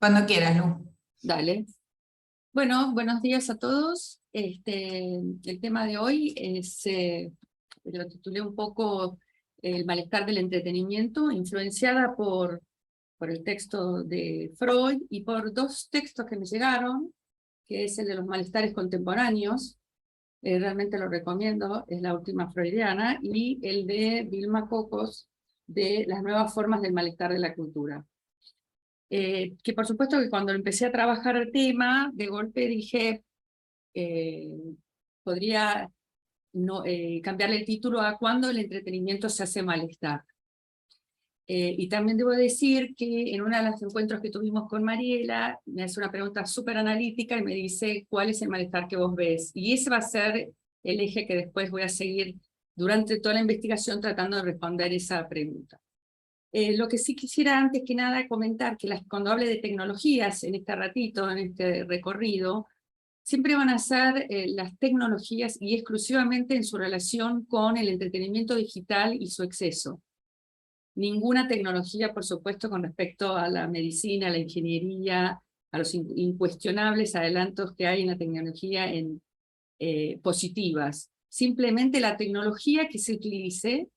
Cuando quieras, Lu. Dale. Bueno, buenos días a todos. El tema de hoy es, lo titulé un poco El malestar del entretenimiento, influenciada por el texto de Freud y por dos textos que me llegaron, que es el de los malestares contemporáneos, realmente lo recomiendo, es la última freudiana, y el de Vilma Cocos, de las nuevas formas del malestar de la cultura. Que por supuesto que cuando empecé a trabajar el tema, de golpe dije, podría cambiarle el título a Cuando el entretenimiento se hace malestar. Y también debo decir que en uno de los encuentros que tuvimos con Mariela, me hace una pregunta súper analítica y me dice, ¿cuál es el malestar que vos ves? Y ese va a ser el eje que después voy a seguir durante toda la investigación tratando de responder esa pregunta. Lo que sí quisiera antes que nada comentar, que cuando hable de tecnologías en este ratito, en este recorrido, siempre van a ser las tecnologías y exclusivamente en su relación con el entretenimiento digital y su exceso. Ninguna tecnología, por supuesto, con respecto a la medicina, a la ingeniería, a los incuestionables adelantos que hay en la tecnología positivas. Simplemente la tecnología que se utilice,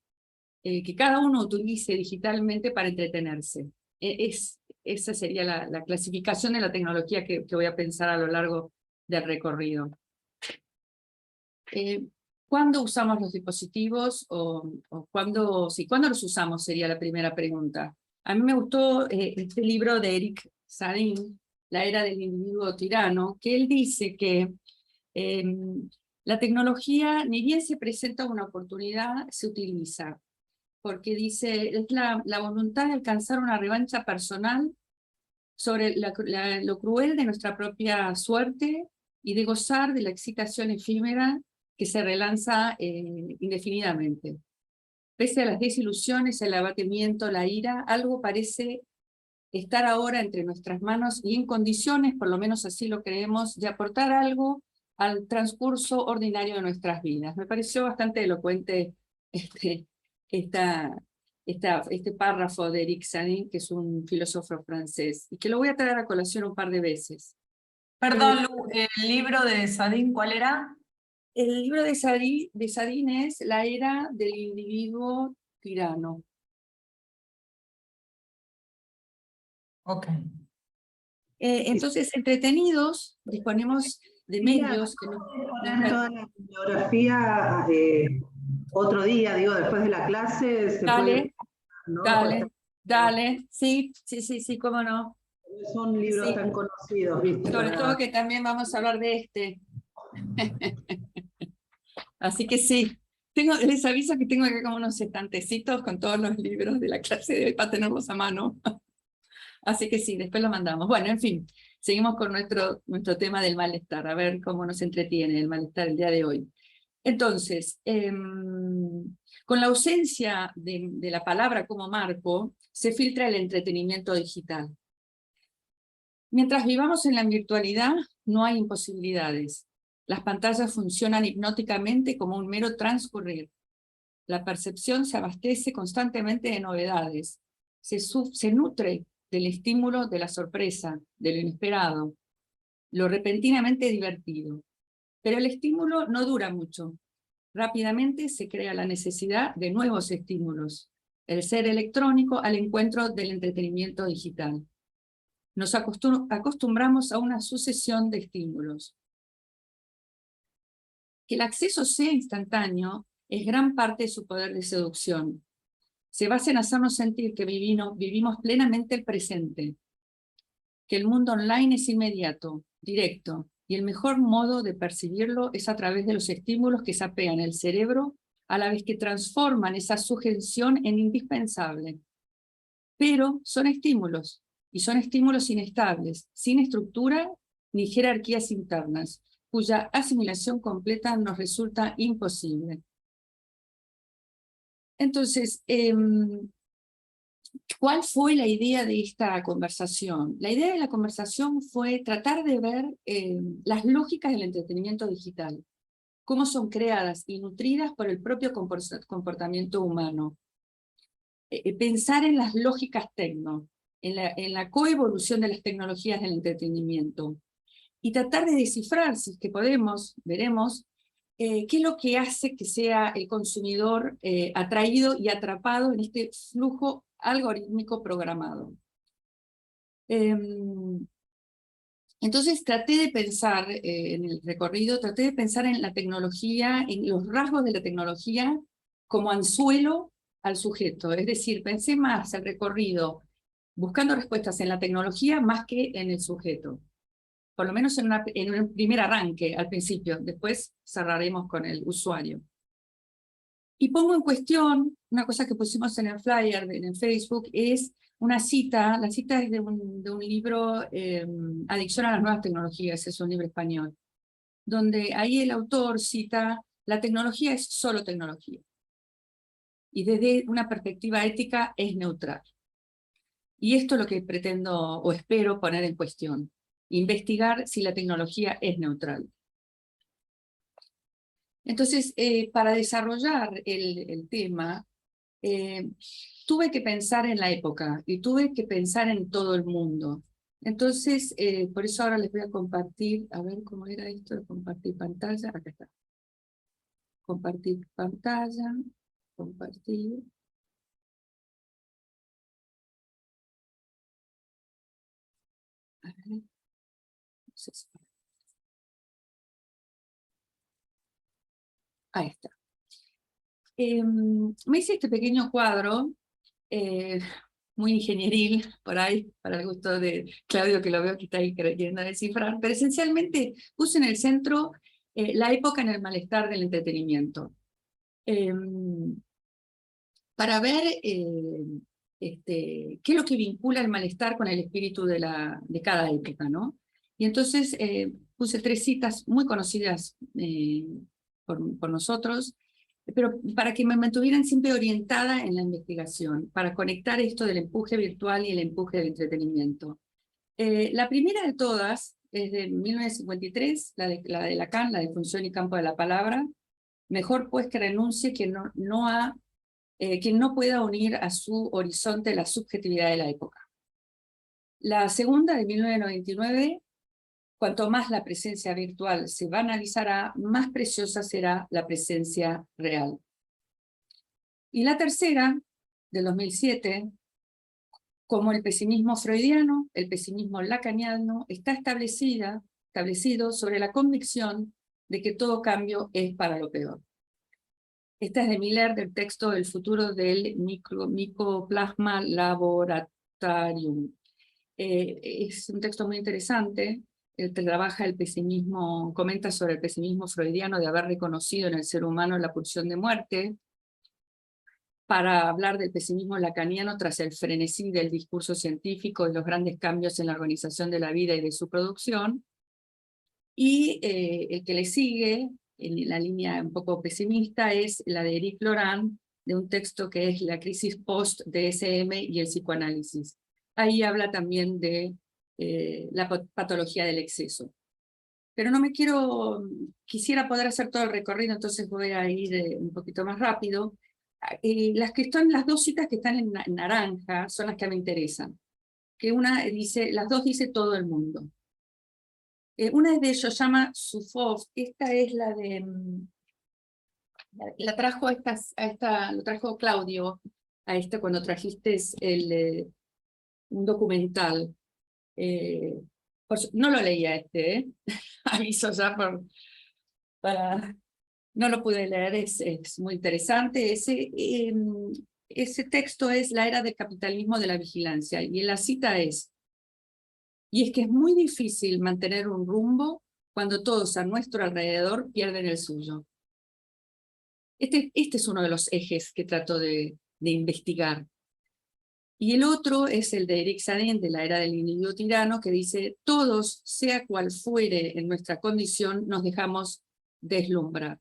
que cada uno utilice digitalmente para entretenerse. Esa sería la clasificación de la tecnología que voy a pensar a lo largo del recorrido. ¿Cuándo usamos los dispositivos o cuándo los usamos? Sería la primera pregunta. A mí me gustó este libro de Eric Sadin, La era del individuo tirano, que él dice que la tecnología, ni bien se presenta una oportunidad, se utiliza, porque dice, es la voluntad de alcanzar una revancha personal sobre lo cruel de nuestra propia suerte y de gozar de la excitación efímera que se relanza indefinidamente. Pese a las desilusiones, el abatimiento, la ira, algo parece estar ahora entre nuestras manos y en condiciones, por lo menos así lo creemos, de aportar algo al transcurso ordinario de nuestras vidas. Me pareció bastante elocuente este párrafo de Eric Sadin, que es un filósofo francés, y que lo voy a traer a colación un par de veces. Perdón, Lu, ¿el libro de Sadin cuál era? El libro de Sadin es La era del individuo tirano. Ok. Entonces, entretenidos, disponemos de medios que nos poner toda la bibliografía otro día, digo, después de la clase. Se Dale, puede, ¿no? dale, sí, cómo no. Son libros tan conocidos, ¿viste? Sobre todo que también vamos a hablar de este. Así que sí, les aviso que tengo acá como unos estantecitos con todos los libros de la clase de hoy para tenerlos a mano. Así que sí, después lo mandamos. Bueno, en fin, seguimos con nuestro tema del malestar, a ver cómo nos entretiene el malestar el día de hoy. Entonces, con la ausencia de la palabra como marco, se filtra el entretenimiento digital. Mientras vivamos en la virtualidad, no hay imposibilidades. Las pantallas funcionan hipnóticamente como un mero transcurrir. La percepción se abastece constantemente de novedades. Se nutre del estímulo de la sorpresa, de lo inesperado, lo repentinamente divertido. Pero el estímulo no dura mucho. Rápidamente se crea la necesidad de nuevos estímulos. El ser electrónico al encuentro del entretenimiento digital. Nos acostumbramos a una sucesión de estímulos. Que el acceso sea instantáneo es gran parte de su poder de seducción. Se basa en hacernos sentir que vivimos plenamente el presente, que el mundo online es inmediato, directo, y el mejor modo de percibirlo es a través de los estímulos que sapean el cerebro a la vez que transforman esa sujeción en indispensable. Pero son estímulos, y son estímulos inestables, sin estructura ni jerarquías internas, cuya asimilación completa nos resulta imposible. Entonces, ¿cuál fue la idea de esta conversación? La idea de la conversación fue tratar de ver las lógicas del entretenimiento digital, cómo son creadas y nutridas por el propio comportamiento humano. Pensar en las lógicas tecno, en la coevolución de las tecnologías del entretenimiento. Y tratar de descifrar, si es que podemos, veremos, qué es lo que hace que sea el consumidor atraído y atrapado en este flujo algorítmico programado. Entonces traté de pensar en el recorrido, traté de pensar en la tecnología, en los rasgos de la tecnología como anzuelo al sujeto. Es decir, pensé más el recorrido buscando respuestas en la tecnología más que en el sujeto. Por lo menos en un primer arranque, al principio. Después cerraremos con el usuario. Y pongo en cuestión, una cosa que pusimos en el flyer, en el Facebook, es una cita. La cita es de un libro, Adicción a las nuevas tecnologías, es un libro español, donde ahí el autor cita: la tecnología es solo tecnología. Y desde una perspectiva ética es neutral. Y esto es lo que pretendo o espero poner en cuestión. Investigar si la tecnología es neutral. Entonces, para desarrollar el tema, tuve que pensar en la época y tuve que pensar en todo el mundo. Entonces, por eso ahora les voy a compartir, a ver cómo era esto de compartir pantalla. Acá está. Compartir pantalla, compartir. A ver, no sé si... Ahí está. Me hice este pequeño cuadro, muy ingenieril, por ahí, para el gusto de Claudio, que lo veo que está ahí queriendo descifrar, pero esencialmente puse en el centro la época en el malestar del entretenimiento. Para ver qué es lo que vincula el malestar con el espíritu de cada época, ¿no? Y entonces puse 3 citas muy conocidas por nosotros, pero para que me mantuvieran siempre orientada en la investigación, para conectar esto del empuje virtual y el empuje del entretenimiento. La primera de todas es de 1953, la de Lacan, la de Función y Campo de la Palabra. Mejor pues que renuncie quien no pueda unir a su horizonte la subjetividad de la época. La segunda, de 1999, cuanto más la presencia virtual se banalizará, más preciosa será la presencia real. Y la tercera, del 2007, como el pesimismo freudiano, el pesimismo lacaniano está establecido sobre la convicción de que todo cambio es para lo peor. Esta es de Miller, del texto El futuro del Mycoplasma laboratorium. Es un texto muy interesante. Trabaja el pesimismo, comenta sobre el pesimismo freudiano de haber reconocido en el ser humano la pulsión de muerte, para hablar del pesimismo lacaniano tras el frenesí del discurso científico y los grandes cambios en la organización de la vida y de su producción. Y el que le sigue, en la línea un poco pesimista, es la de Eric Laurent, de un texto que es La crisis post-DSM y el psicoanálisis. Ahí habla también de la patología del exceso. Pero no me quisiera poder hacer todo el recorrido, entonces voy a ir un poquito más rápido. Las 2 citas que están en naranja son las que me interesan. Que las dos dice todo el mundo. Una es de Yoyama Zuboff. Esta es la de... La trajo lo trajo Claudio cuando trajiste un documental. No lo leía aviso ya no lo pude leer, es muy interesante. Ese texto es La era del capitalismo de la vigilancia, y la cita es: y es que es muy difícil mantener un rumbo cuando todos a nuestro alrededor pierden el suyo. Este es uno de los ejes que trato de investigar. Y el otro es el de Eric Sadin, de La era del individuo tirano, que dice: todos, sea cual fuere en nuestra condición, nos dejamos deslumbrar.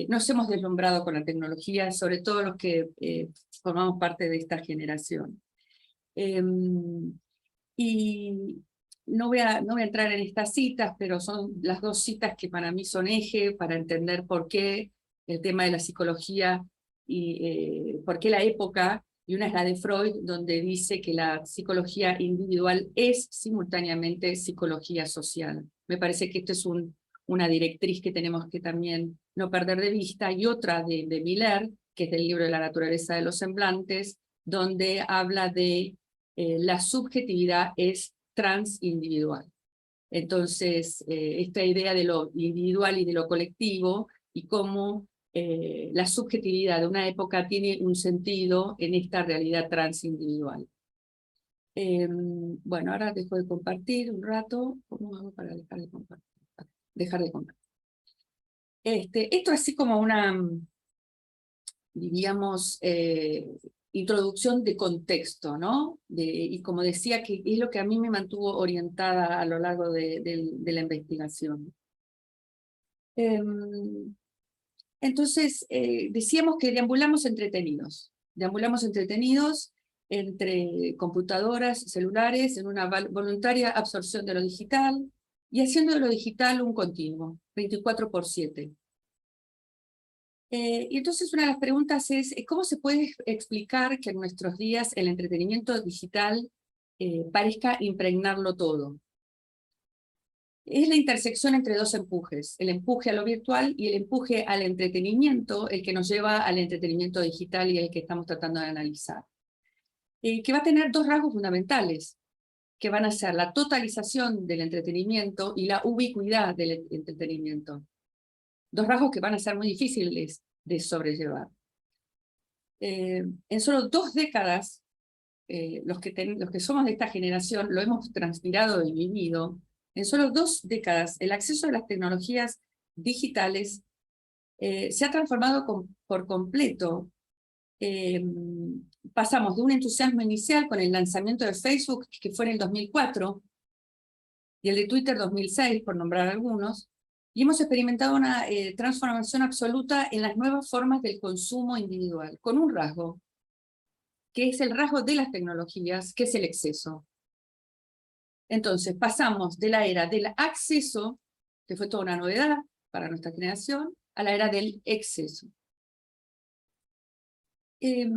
Nos hemos deslumbrado con la tecnología, sobre todo los que formamos parte de esta generación. Y no voy a entrar en estas citas, pero son las 2 citas que para mí son eje para entender por qué el tema de la psicología y por qué la época y una es la de Freud, donde dice que la psicología individual es simultáneamente psicología social. Me parece que esto es una directriz que tenemos que también no perder de vista, y otra de Miller, que es del libro de la naturaleza de los semblantes, donde habla de la subjetividad es transindividual. Entonces, esta idea de lo individual y de lo colectivo, y cómo la subjetividad de una época tiene un sentido en esta realidad transindividual. Bueno, ahora dejo de compartir un rato. ¿Cómo hago para dejar de compartir? Dejar de compartir. Esto es así como una, diríamos, introducción de contexto, ¿no? Y como decía, que es lo que a mí me mantuvo orientada a lo largo de la investigación. Entonces, decíamos que deambulamos entretenidos entre computadoras, celulares, en una voluntaria absorción de lo digital, y haciendo de lo digital un continuo, 24/7. Y entonces una de las preguntas es, ¿cómo se puede explicar que en nuestros días el entretenimiento digital parezca impregnarlo todo? Es la intersección entre dos empujes, el empuje a lo virtual y el empuje al entretenimiento, el que nos lleva al entretenimiento digital y el que estamos tratando de analizar. Que va a tener dos rasgos fundamentales, que van a ser la totalización del entretenimiento y la ubicuidad del entretenimiento. Dos rasgos que van a ser muy difíciles de sobrellevar. En solo 2 décadas, los que somos de esta generación lo hemos transpirado y vivido. En solo 2 décadas, el acceso a las tecnologías digitales se ha transformado por completo. Pasamos de un entusiasmo inicial con el lanzamiento de Facebook, que fue en el 2004, y el de Twitter 2006, por nombrar algunos, y hemos experimentado una transformación absoluta en las nuevas formas del consumo individual, con un rasgo, que es el rasgo de las tecnologías, que es el exceso. Entonces, pasamos de la era del acceso, que fue toda una novedad para nuestra generación, a la era del exceso. Y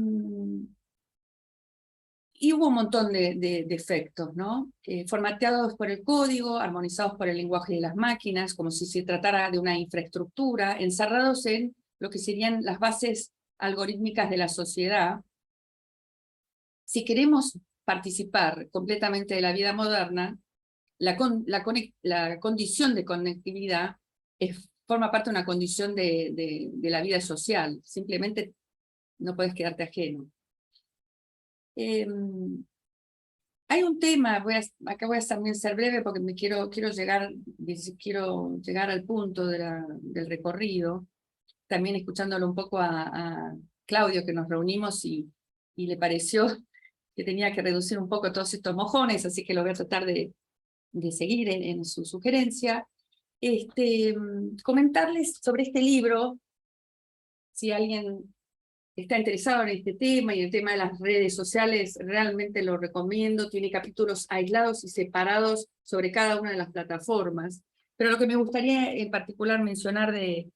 hubo un montón de efectos, ¿no? Formateados por el código, armonizados por el lenguaje de las máquinas, como si se tratara de una infraestructura, encerrados en lo que serían las bases algorítmicas de la sociedad. Si queremos participar completamente de la vida moderna, la condición de conectividad forma parte de una condición de la vida social. Simplemente no puedes quedarte ajeno. Hay un tema, acá voy a también ser breve porque quiero llegar al punto del recorrido, también escuchándolo un poco a Claudio, que nos reunimos y le pareció que tenía que reducir un poco todos estos mojones, así que lo voy a tratar de seguir en su sugerencia. Comentarles sobre este libro, si alguien está interesado en este tema y en el tema de las redes sociales, realmente lo recomiendo. Tiene capítulos aislados y separados sobre cada una de las plataformas. Pero lo que me gustaría en particular mencionar de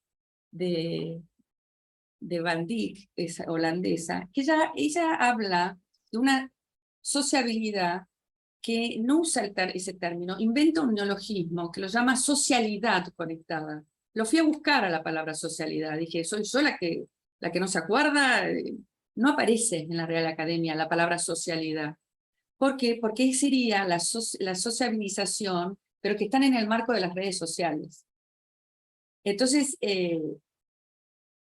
Van Dijk, esa holandesa, que ella habla de una sociabilidad que no usa ese término, inventa un neologismo que lo llama socialidad conectada. Lo fui a buscar a la palabra socialidad, dije, ¿soy yo la que no se acuerda? No aparece en la Real Academia la palabra socialidad. ¿Por qué? Porque sería la sociabilización, pero que están en el marco de las redes sociales. Entonces,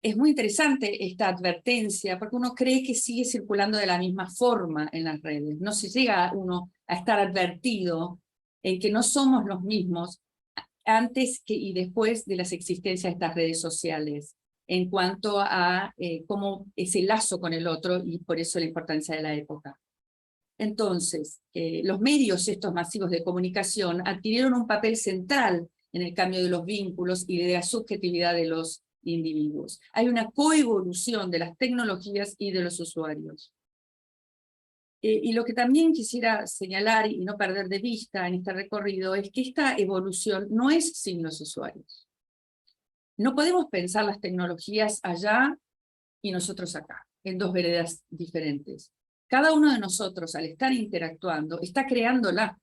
es muy interesante esta advertencia, porque uno cree que sigue circulando de la misma forma en las redes. No se llega uno a estar advertido en que no somos los mismos antes y después de las existencias de estas redes sociales, en cuanto a cómo ese lazo con el otro, y por eso la importancia de la época. Entonces, los medios estos masivos de comunicación adquirieron un papel central en el cambio de los vínculos y de la subjetividad de los individuos. Hay una coevolución de las tecnologías y de los usuarios. Y lo que también quisiera señalar y no perder de vista en este recorrido es que esta evolución no es sin los usuarios. No podemos pensar las tecnologías allá y nosotros acá. en dos veredas diferentes. Cada uno de nosotros, al estar interactuando, está creándola.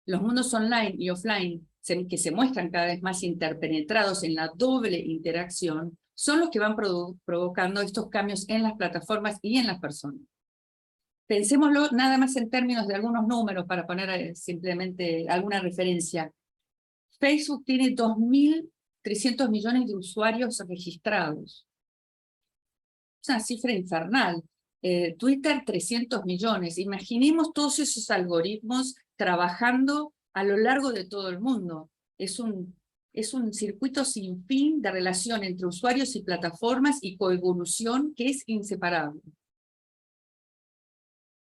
Los mundos online y offline, que se muestran cada vez más interpenetrados en la doble interacción, son los que van provocando estos cambios en las plataformas y en las personas. Pensémoslo nada más en términos de algunos números para poner simplemente alguna referencia. Facebook tiene 2.300 millones de usuarios registrados. Es una cifra infernal. Twitter, 300 millones. Imaginemos todos esos algoritmos trabajando a lo largo de todo el mundo. Es un circuito sin fin de relación entre usuarios y plataformas y coevolución que es inseparable.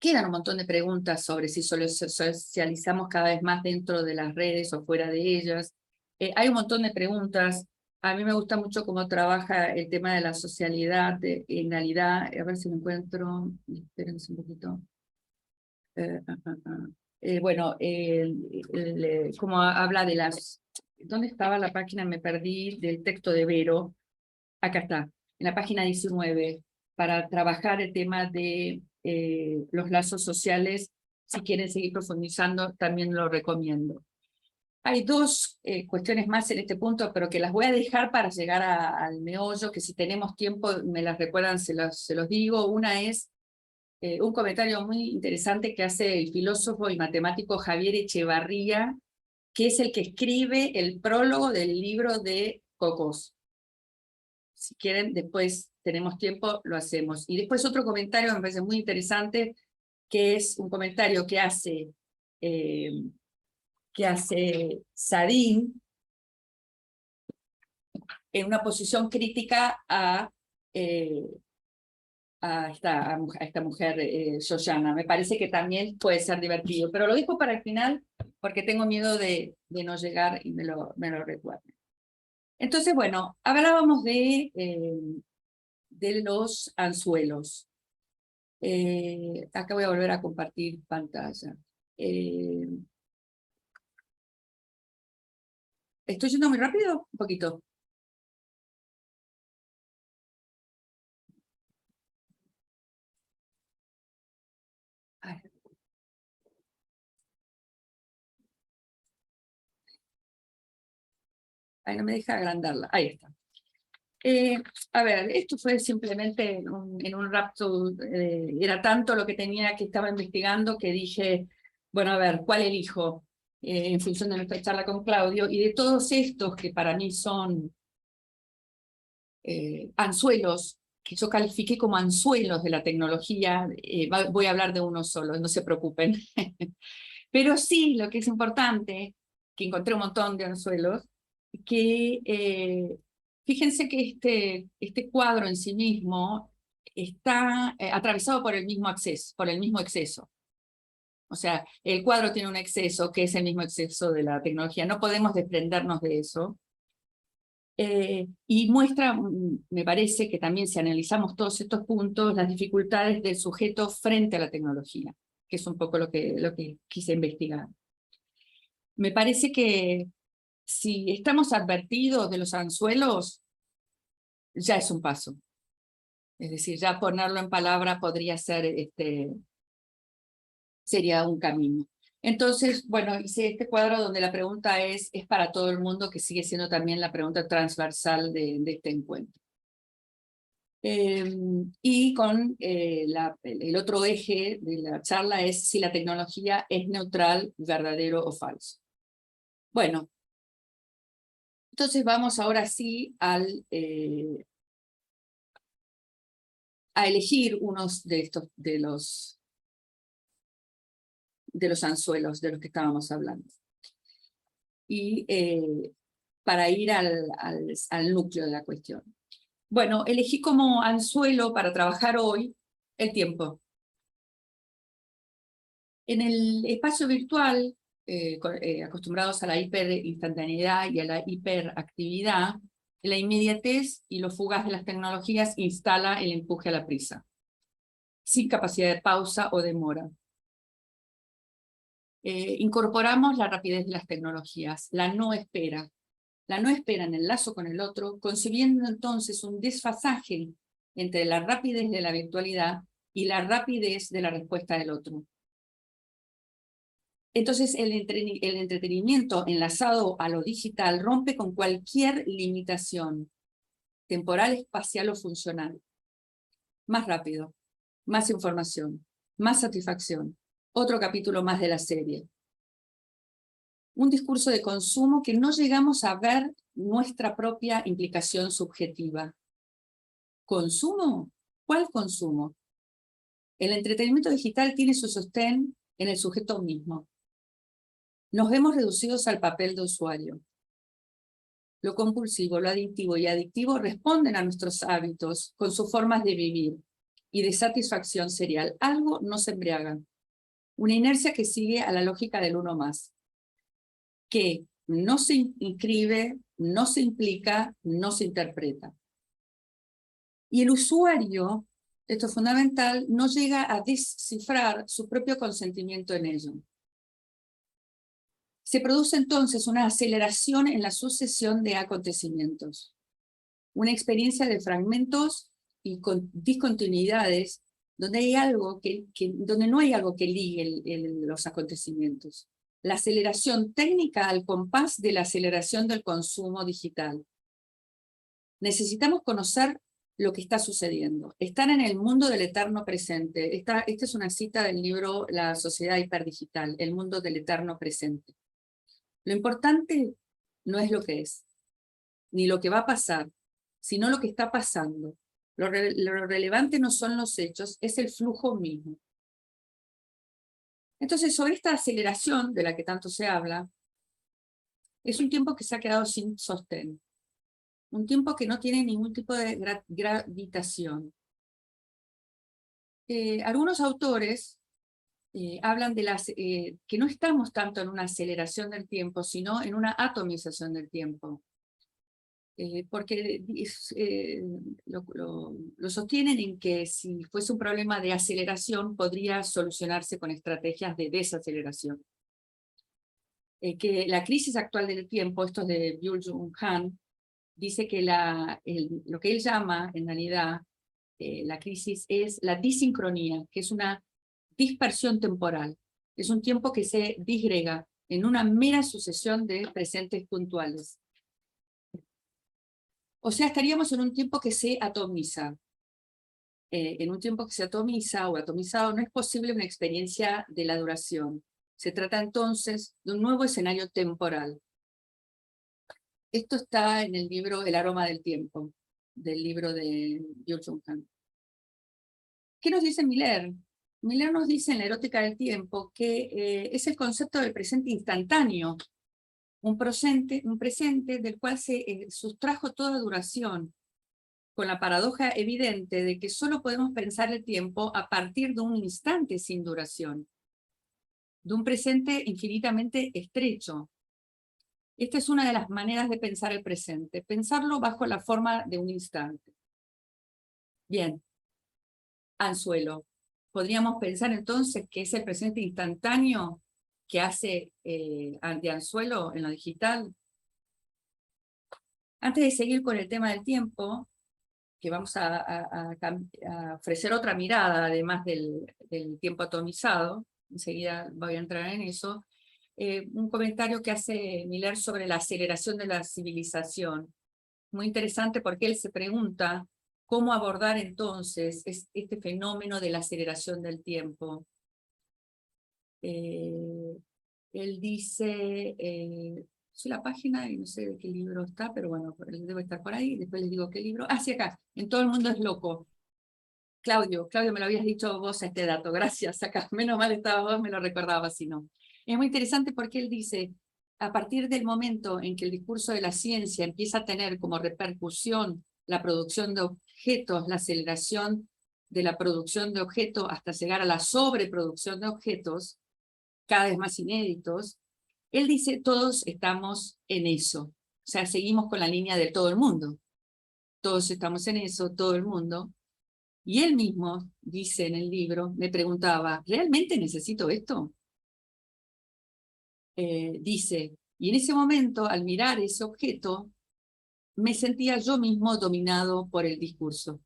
Quedan un montón de preguntas sobre si socializamos cada vez más dentro de las redes o fuera de ellas. Hay un montón de preguntas. A mí me gusta mucho cómo trabaja el tema de la socialidad, en realidad, a ver si lo encuentro, espérense un poquito. Bueno, cómo habla de las... ¿Dónde estaba la página? Me perdí del texto de Vero. Acá está, en la página 19, para trabajar el tema de los lazos sociales. Si quieren seguir profundizando, también lo recomiendo. Hay dos cuestiones más en este punto, pero que las voy a dejar para llegar al meollo, que si tenemos tiempo me las recuerdan, se los digo. Una es un comentario muy interesante que hace el filósofo y matemático Javier Echevarría, que es el que escribe el prólogo del libro de Cocos. Si quieren, después tenemos tiempo, lo hacemos. Y después otro comentario que me parece muy interesante, que es un comentario que hace Sadin en una posición crítica a esta mujer, Shoshana. Me parece que también puede ser divertido, pero lo dejo para el final porque tengo miedo de no llegar y me lo recuerden. Entonces, bueno, hablábamos de los anzuelos. Acá voy a volver a compartir pantalla. ¿Estoy yendo muy rápido? Un poquito. Ay, no me deja agrandarla. Ahí está. A ver, esto fue simplemente en un rapto, era tanto lo que estaba investigando que dije, bueno, a ver, ¿cuál elijo? En función de nuestra charla con Claudio, y de todos estos que para mí son anzuelos, que yo califiqué como anzuelos de la tecnología, voy a hablar de uno solo, no se preocupen. Pero sí, lo que es importante, que encontré un montón de anzuelos, que fíjense que este cuadro en sí mismo está atravesado por el mismo exceso. O sea, el cuadro tiene un exceso que es el mismo exceso de la tecnología. No podemos desprendernos de eso. Y muestra, me parece que también si analizamos todos estos puntos, las dificultades del sujeto frente a la tecnología, que es un poco lo que quise investigar. Me parece que si estamos advertidos de los anzuelos, ya es un paso. Es decir, ya ponerlo en palabra podría ser, sería un camino. Entonces, bueno, hice este cuadro donde la pregunta es para todo el mundo, que sigue siendo también la pregunta transversal de este encuentro. Y con el otro eje de la charla es si la tecnología es neutral, verdadero o falso. Bueno, entonces vamos ahora sí a elegir unos de los anzuelos de los que estábamos hablando. Y para ir al núcleo de la cuestión. Bueno, elegí como anzuelo para trabajar hoy el tiempo. En el espacio virtual, acostumbrados a la hiperinstantaneidad y a la hiperactividad, la inmediatez y lo fugaz de las tecnologías instala el empuje a la prisa, sin capacidad de pausa o demora. Incorporamos la rapidez de las tecnologías, la no espera en el lazo con el otro, concibiendo entonces un desfasaje entre la rapidez de la virtualidad y la rapidez de la respuesta del otro. Entonces, el entretenimiento enlazado a lo digital rompe con cualquier limitación temporal, espacial o funcional. Más rápido, más información, más satisfacción. Otro capítulo más de la serie. Un discurso de consumo que no llegamos a ver nuestra propia implicación subjetiva. ¿Consumo? ¿Cuál consumo? El entretenimiento digital tiene su sostén en el sujeto mismo. Nos vemos reducidos al papel de usuario. Lo compulsivo, lo adictivo y adictivo responden a nuestros hábitos con sus formas de vivir y de satisfacción serial. Algo nos embriaga. Una inercia que sigue a la lógica del uno más, que no se inscribe, no se implica, no se interpreta. Y el usuario, esto es fundamental, no llega a descifrar su propio consentimiento en ello. Se produce entonces una aceleración en la sucesión de acontecimientos, una experiencia de fragmentos y con discontinuidades donde, donde no hay algo que ligue los acontecimientos. La aceleración técnica al compás de la aceleración del consumo digital. Necesitamos conocer lo que está sucediendo, estar en el mundo del eterno presente. Esta es una cita del libro La sociedad hiperdigital, el mundo del eterno presente. Lo importante no es lo que es, ni lo que va a pasar, sino lo que está pasando. Lo relevante no son los hechos, es el flujo mismo. Entonces, sobre esta aceleración de la que tanto se habla, es un tiempo que se ha quedado sin sostén. Un tiempo que no tiene ningún tipo de gravitación. Algunos autores hablan de que no estamos tanto en una aceleración del tiempo, sino en una atomización del tiempo. Porque lo sostienen en que si fuese un problema de aceleración, podría solucionarse con estrategias de desaceleración. Que la crisis actual del tiempo, esto es de Byung-Chul Han, dice que lo que él llama, en realidad, la crisis es la disincronía, que es una dispersión temporal. Es un tiempo que se disgrega en una mera sucesión de presentes puntuales. O sea, estaríamos en un tiempo que se atomiza. En un tiempo que se atomiza o atomizado no es posible una experiencia de la duración. Se trata entonces de un nuevo escenario temporal. Esto está en el libro El aroma del tiempo, del libro de Byung-Chul Han. ¿Qué nos dice Miller? Miller nos dice en La erótica del tiempo que es el concepto del presente instantáneo, un presente del cual se sustrajo toda duración, con la paradoja evidente de que solo podemos pensar el tiempo a partir de un instante sin duración, de un presente infinitamente estrecho. Esta es una de las maneras de pensar el presente, pensarlo bajo la forma de un instante. Bien, anzuelo. Podríamos pensar entonces que es el presente instantáneo que hace de anzuelo en lo digital. Antes de seguir con el tema del tiempo, que vamos a ofrecer otra mirada, además del tiempo atomizado, enseguida voy a entrar en eso, un comentario que hace Miller sobre la aceleración de la civilización. Muy interesante porque él se pregunta cómo abordar entonces este fenómeno de la aceleración del tiempo. Él dice, soy la página y no sé de qué libro está, pero bueno, debe estar por ahí, después les digo qué libro. Ah, sí, acá, En todo el mundo es loco. Claudio, me lo habías dicho vos este dato, gracias, acá, menos mal estaba vos, me lo recordaba, si no. Es muy interesante porque él dice, a partir del momento en que el discurso de la ciencia empieza a tener como repercusión la producción de objetos, la aceleración de la producción de objetos hasta llegar a la sobreproducción de objetos, cada vez más inéditos, él dice, todos estamos en eso. O sea, seguimos con la línea de todo el mundo. Todos estamos en eso, todo el mundo. Y él mismo, dice en el libro, me preguntaba, ¿realmente necesito esto? Dice, y en ese momento, al mirar ese objeto, me sentía yo mismo dominado por el discurso.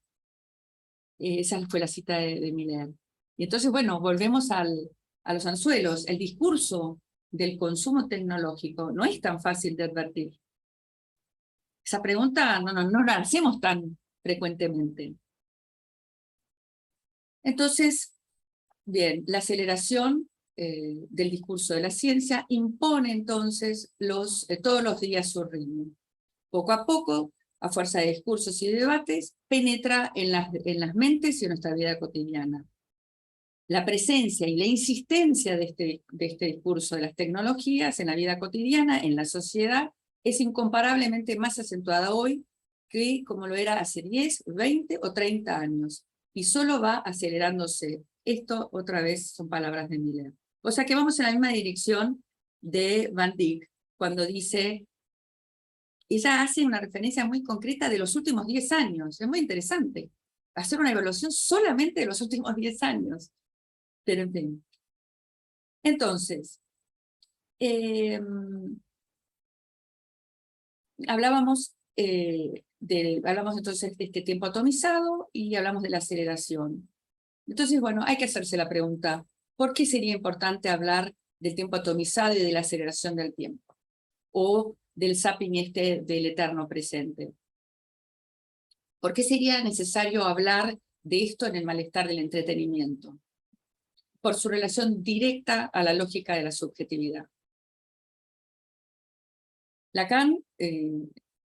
Esa fue la cita de Miller. Y entonces, bueno, volvemos a los anzuelos. El discurso del consumo tecnológico no es tan fácil de advertir. Esa pregunta no la hacemos tan frecuentemente. Entonces, bien, la aceleración del discurso de la ciencia impone entonces todos los días su ritmo. Poco a poco, a fuerza de discursos y debates, penetra en las mentes y en nuestra vida cotidiana. La presencia y la insistencia de este discurso de las tecnologías en la vida cotidiana, en la sociedad, es incomparablemente más acentuada hoy que como lo era hace 10, 20 o 30 años. Y solo va acelerándose. Esto, otra vez, son palabras de Miller. O sea que vamos en la misma dirección de Van Dijk, cuando dice, ella hace una referencia muy concreta de los últimos 10 años. Es muy interesante. Hacer una evaluación solamente de los últimos 10 años. Pero en fin. Entonces, hablamos entonces de este tiempo atomizado y hablamos de la aceleración. Entonces, bueno, hay que hacerse la pregunta, ¿por qué sería importante hablar del tiempo atomizado y de la aceleración del tiempo? O del zapping del eterno presente. ¿Por qué sería necesario hablar de esto en el malestar del entretenimiento? Por su relación directa a la lógica de la subjetividad. Lacan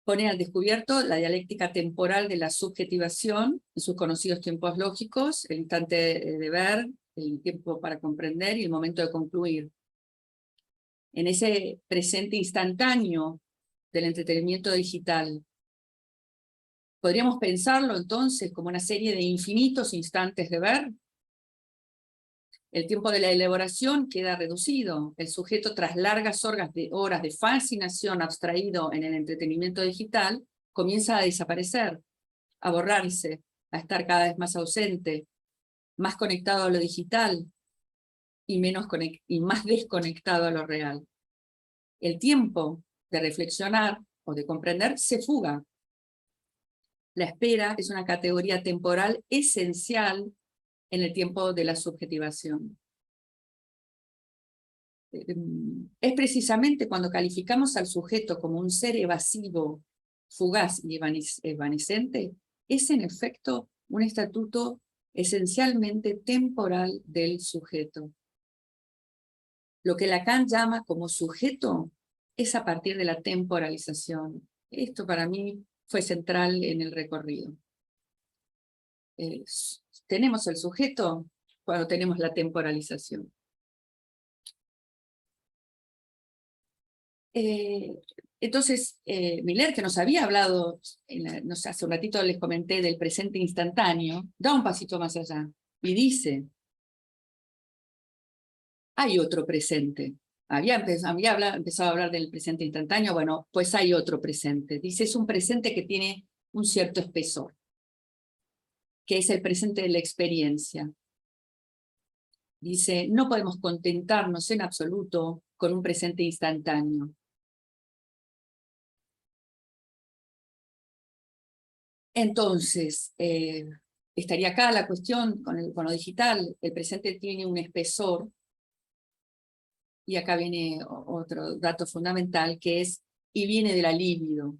pone al descubierto la dialéctica temporal de la subjetivación en sus conocidos tiempos lógicos, el instante de ver, el tiempo para comprender y el momento de concluir. En ese presente instantáneo del entretenimiento digital, ¿podríamos pensarlo entonces como una serie de infinitos instantes de ver? El tiempo de la elaboración queda reducido. El sujeto, tras largas horas de fascinación abstraído en el entretenimiento digital, comienza a desaparecer, a borrarse, a estar cada vez más ausente, más conectado a lo digital y más desconectado a lo real. El tiempo de reflexionar o de comprender se fuga. La espera es una categoría temporal esencial en el tiempo de la subjetivación. Es precisamente cuando calificamos al sujeto como un ser evasivo, fugaz y evanescente, es en efecto un estatuto esencialmente temporal del sujeto. Lo que Lacan llama como sujeto es a partir de la temporalización. Esto para mí fue central en el recorrido. Tenemos el sujeto cuando tenemos la temporalización. Entonces, Miller, que nos había hablado, hace un ratito les comenté del presente instantáneo, da un pasito más allá y dice, hay otro presente. Había empezado a hablar del presente instantáneo, bueno, pues hay otro presente. Dice, es un presente que tiene un cierto espesor, que es el presente de la experiencia. Dice, no podemos contentarnos en absoluto con un presente instantáneo. Entonces, estaría acá la cuestión con lo digital. El presente tiene un espesor, y acá viene otro dato fundamental, que es, y viene de la libido.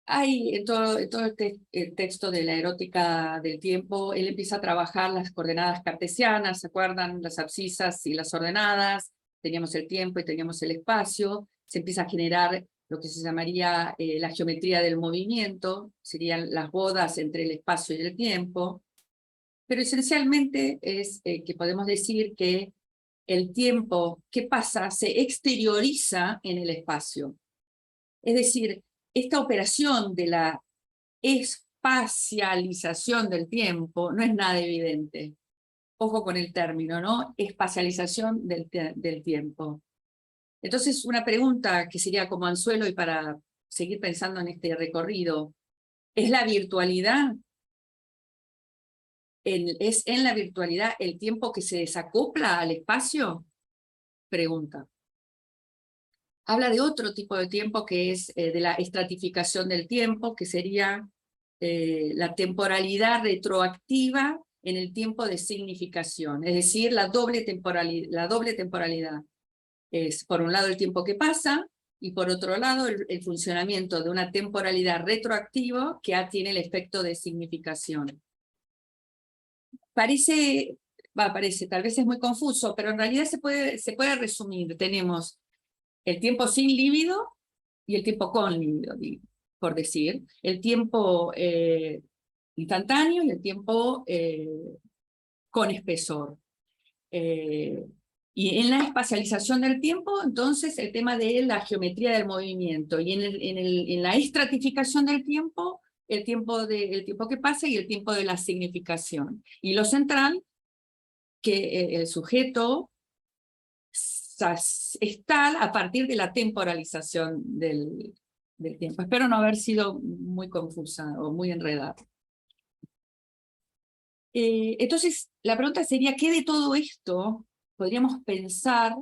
Hay en todo el texto de la erótica del tiempo, él empieza a trabajar las coordenadas cartesianas, ¿se acuerdan? Las abscisas y las ordenadas, teníamos el tiempo y teníamos el espacio, se empieza a generar lo que se llamaría la geometría del movimiento, serían las bodas entre el espacio y el tiempo, pero esencialmente es que podemos decir que el tiempo que pasa se exterioriza en el espacio. Es decir, esta operación de la espacialización del tiempo no es nada evidente. Ojo con el término, ¿no? Espacialización del tiempo. Entonces, una pregunta que sería como anzuelo y para seguir pensando en este recorrido, ¿es la virtualidad? ¿Es en la virtualidad el tiempo que se desacopla al espacio? Pregunta. habla de otro tipo de tiempo que es de la estratificación del tiempo, que sería la temporalidad retroactiva en el tiempo de significación, es decir, la doble temporalidad. Es, por un lado, el tiempo que pasa, y por otro lado, el funcionamiento de una temporalidad retroactiva que tiene el efecto de significación. Parece, tal vez es muy confuso, pero en realidad se puede resumir. Tenemos el tiempo sin líbido y el tiempo con líbido, por decir. El tiempo instantáneo y el tiempo con espesor. Y en la espacialización del tiempo, entonces, el tema de la geometría del movimiento. Y en la estratificación del tiempo, el tiempo que pasa y el tiempo de la significación. Y lo central, que el sujeto está a partir de la temporalización del tiempo. Espero no haber sido muy confusa o muy enredada. Entonces, la pregunta sería, ¿qué de todo esto podríamos pensar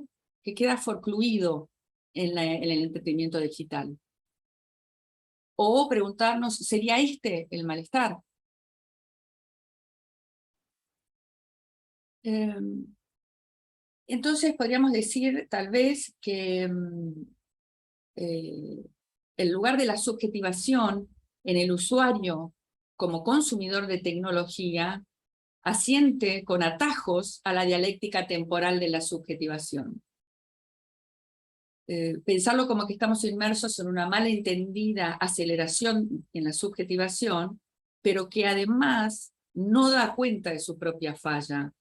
que queda forcluido en el entretenimiento digital? O preguntarnos, ¿sería este el malestar? Entonces podríamos decir tal vez que el lugar de la subjetivación en el usuario como consumidor de tecnología asiente con atajos a la dialéctica temporal de la subjetivación. Pensarlo como que estamos inmersos en una malentendida aceleración en la subjetivación, pero que además no da cuenta de su propia falla.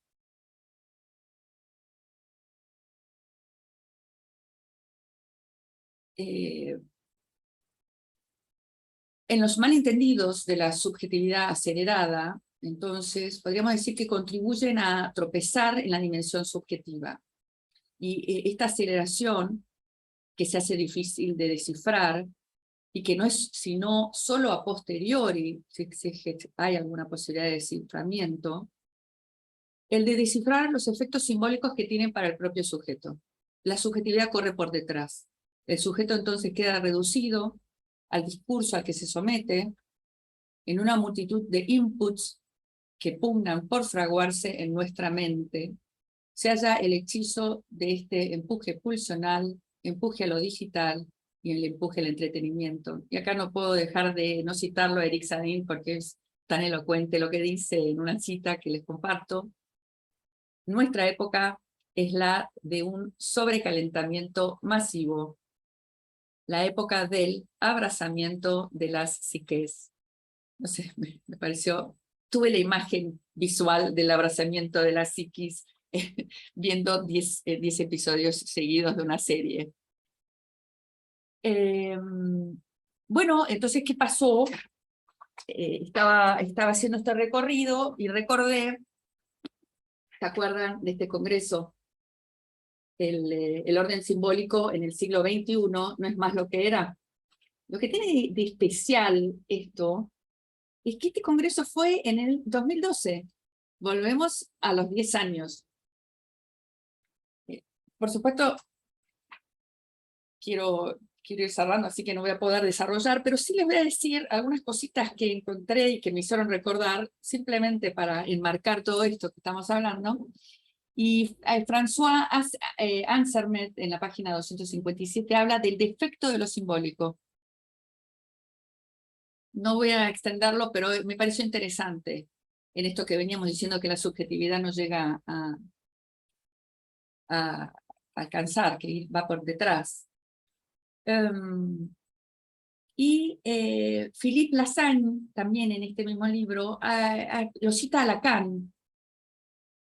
En los malentendidos de la subjetividad acelerada, entonces, podríamos decir que contribuyen a tropezar en la dimensión subjetiva. Y esta aceleración, que se hace difícil de descifrar, y que no es sino solo a posteriori, si hay alguna posibilidad de desciframiento, el de descifrar los efectos simbólicos que tienen para el propio sujeto. La subjetividad corre por detrás. El sujeto entonces queda reducido al discurso al que se somete, en una multitud de inputs que pugnan por fraguarse en nuestra mente, se halla el hechizo de este empuje pulsional, empuje a lo digital y el empuje al entretenimiento. Y acá no puedo dejar de no citarlo a Eric Sadin porque es tan elocuente lo que dice en una cita que les comparto. Nuestra época es la de un sobrecalentamiento masivo, la época del abrazamiento de las psiques. No sé, me pareció, tuve la imagen visual del abrazamiento de la psiquis viendo 10 episodios seguidos de una serie. Bueno, entonces, ¿qué pasó? Estaba haciendo este recorrido y recordé, ¿se acuerdan de este congreso? El orden simbólico en el siglo XXI no es más lo que era. Lo que tiene de especial esto es que este congreso fue en el 2012. Volvemos a los 10 años. Por supuesto, quiero ir cerrando, así que no voy a poder desarrollar, pero sí les voy a decir algunas cositas que encontré y que me hicieron recordar, simplemente para enmarcar todo esto que estamos hablando. Y François Ansermet, en la página 257, habla del defecto de lo simbólico. No voy a extenderlo, pero me pareció interesante en esto que veníamos diciendo, que la subjetividad no llega a alcanzar, que va por detrás. Y Philippe Lassagne, también en este mismo libro, lo cita a Lacan,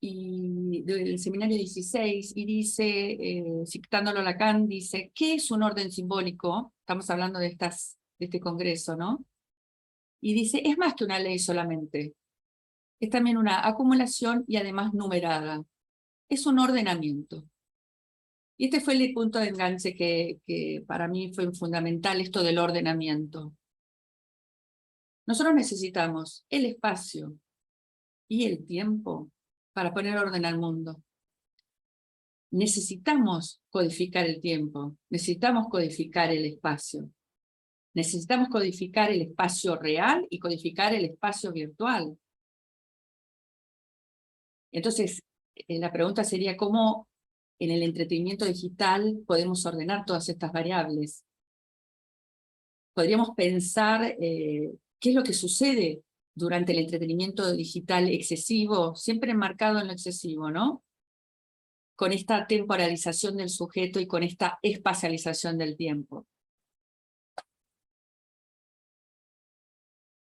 y del seminario 16, y dice, citándolo a Lacan, dice, ¿qué es un orden simbólico? Estamos hablando de este congreso, ¿no? Y dice, es más que una ley solamente. Es también una acumulación y además numerada. Es un ordenamiento. Y este fue el punto de enganche que para mí fue fundamental, esto del ordenamiento. Nosotros necesitamos el espacio y el tiempo para poner orden al mundo. necesitamos codificar el tiempo, necesitamos codificar el espacio. Necesitamos codificar el espacio real y codificar el espacio virtual. Entonces, la pregunta sería cómo en el entretenimiento digital podemos ordenar todas estas variables. Podríamos pensar qué es lo que sucede durante el entretenimiento digital excesivo, siempre enmarcado en lo excesivo, ¿no? Con esta temporalización del sujeto y con esta espacialización del tiempo.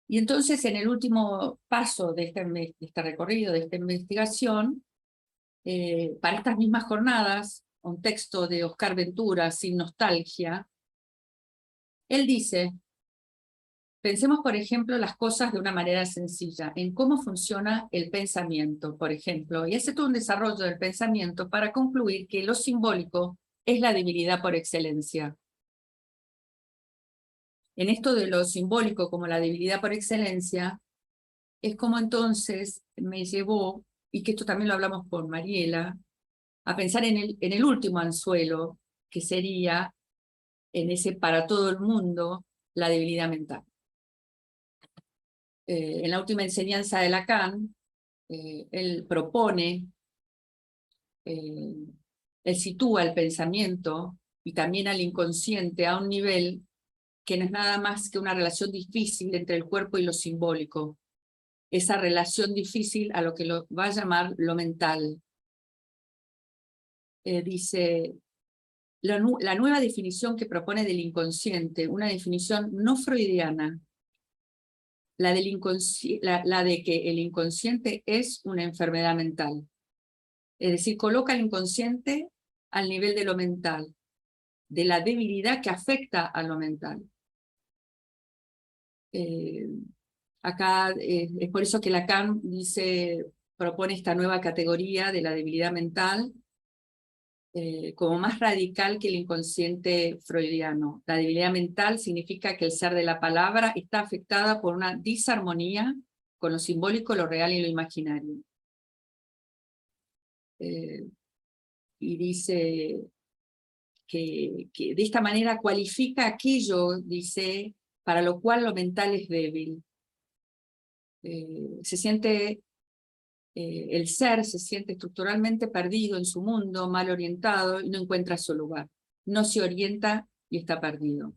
Y entonces, en el último paso de este recorrido, de esta investigación, para estas mismas jornadas, un texto de Oscar Ventura, Sin nostalgia, él dice, pensemos, por ejemplo, las cosas de una manera sencilla, en cómo funciona el pensamiento, por ejemplo, y hace todo un desarrollo del pensamiento para concluir que lo simbólico es la debilidad por excelencia. En esto de lo simbólico como la debilidad por excelencia, es como entonces me llevó, y que esto también lo hablamos con Mariela, a pensar en el último anzuelo, que sería, en ese para todo el mundo, la debilidad mental. En la última enseñanza de Lacan, él propone, él sitúa el pensamiento y también al inconsciente a un nivel que no es nada más que una relación difícil entre el cuerpo y lo simbólico. Esa relación difícil a lo que lo va a llamar lo mental. Dice, la nueva definición que propone del inconsciente, una definición no freudiana, la de que el inconsciente es una enfermedad mental. Es decir, coloca el inconsciente al nivel de lo mental, de la debilidad que afecta a lo mental. Acá es por eso que Lacan propone esta nueva categoría de la debilidad mental como más radical que el inconsciente freudiano. La debilidad mental significa que el ser de la palabra está afectada por una disarmonía con lo simbólico, lo real y lo imaginario. Y dice que de esta manera cualifica aquello, dice, para lo cual lo mental es débil. Se siente, el ser se siente estructuralmente perdido en su mundo, mal orientado, y no encuentra su lugar. No se orienta y está perdido.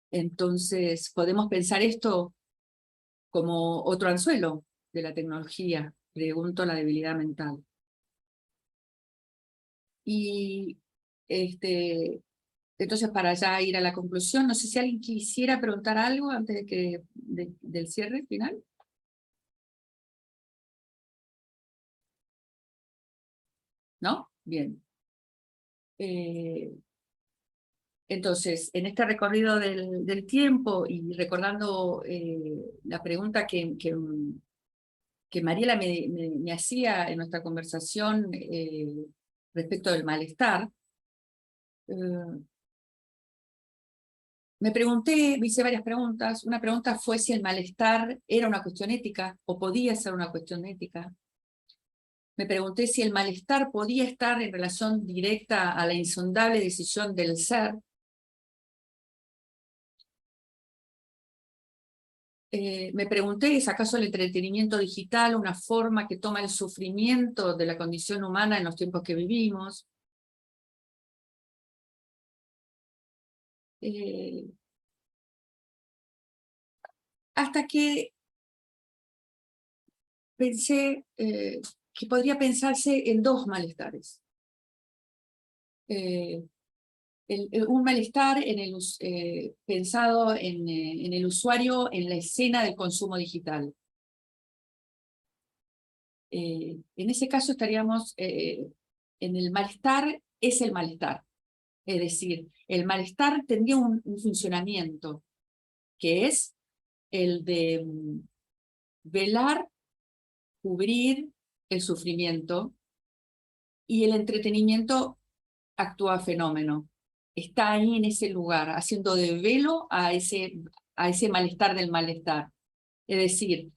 Entonces, podemos pensar esto como otro anzuelo de la tecnología, pregunto, la debilidad mental. Y entonces, para ya ir a la conclusión, no sé si alguien quisiera preguntar algo antes de del cierre final. ¿No? Bien. Entonces, en este recorrido del tiempo y recordando la pregunta que Mariela me hacía en nuestra conversación respecto del malestar, me hice varias preguntas. Una pregunta fue si el malestar era una cuestión ética o podía ser una cuestión ética. Me pregunté si el malestar podía estar en relación directa a la insondable decisión del ser. Me pregunté, ¿es acaso el entretenimiento digital una forma que toma el sufrimiento de la condición humana en los tiempos que vivimos? Hasta que pensé que podría pensarse en dos malestares. Un malestar pensado en el usuario en la escena del consumo digital. En ese caso estaríamos en el malestar es el malestar. Es decir, el malestar tendría un funcionamiento que es el de velar, cubrir el sufrimiento, y el entretenimiento actúa fenómeno. Está ahí en ese lugar, haciendo de velo a ese malestar del malestar. Es decir,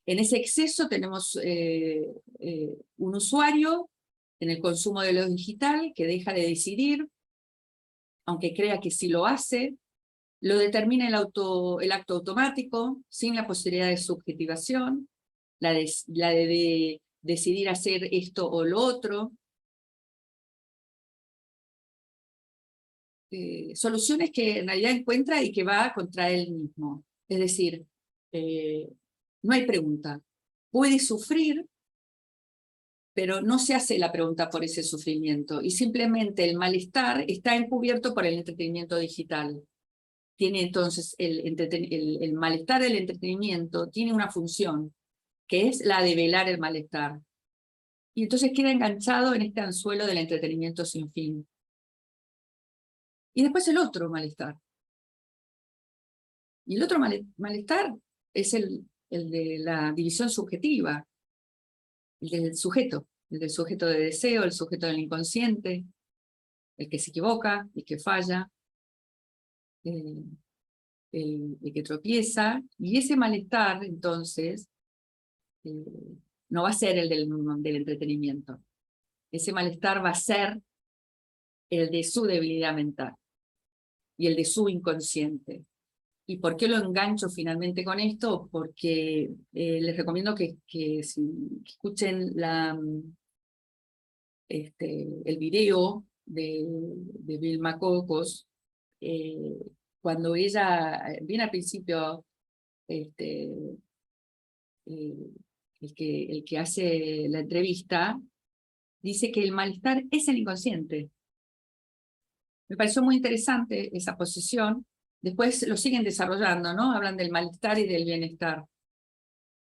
En ese exceso tenemos un usuario en el consumo de lo digital que deja de decidir, aunque crea que sí lo hace, lo determina el acto automático, sin la posibilidad de subjetivación, la de decidir hacer esto o lo otro. Soluciones que en realidad encuentra y que va contra él mismo. Es decir, no hay pregunta. Puede sufrir, pero no se hace la pregunta por ese sufrimiento, y simplemente el malestar está encubierto por el entretenimiento digital. Tiene entonces el malestar del entretenimiento tiene una función, que es la de velar el malestar. Y entonces queda enganchado en este anzuelo del entretenimiento sin fin. Y después el otro malestar. Y el otro malestar es el de la división subjetiva, el del sujeto de deseo, el sujeto del inconsciente, el que se equivoca, el que falla, el que tropieza, y ese malestar, entonces, no va a ser el del entretenimiento. Ese malestar va a ser el de su debilidad mental y el de su inconsciente. ¿Y por qué lo engancho finalmente con esto? Porque les recomiendo que escuchen el video de Vilma Cocos, cuando ella, bien al principio, el que hace la entrevista, dice que el malestar es el inconsciente. Me pareció muy interesante esa posición. Después lo siguen desarrollando, ¿no? Hablan del malestar y del bienestar.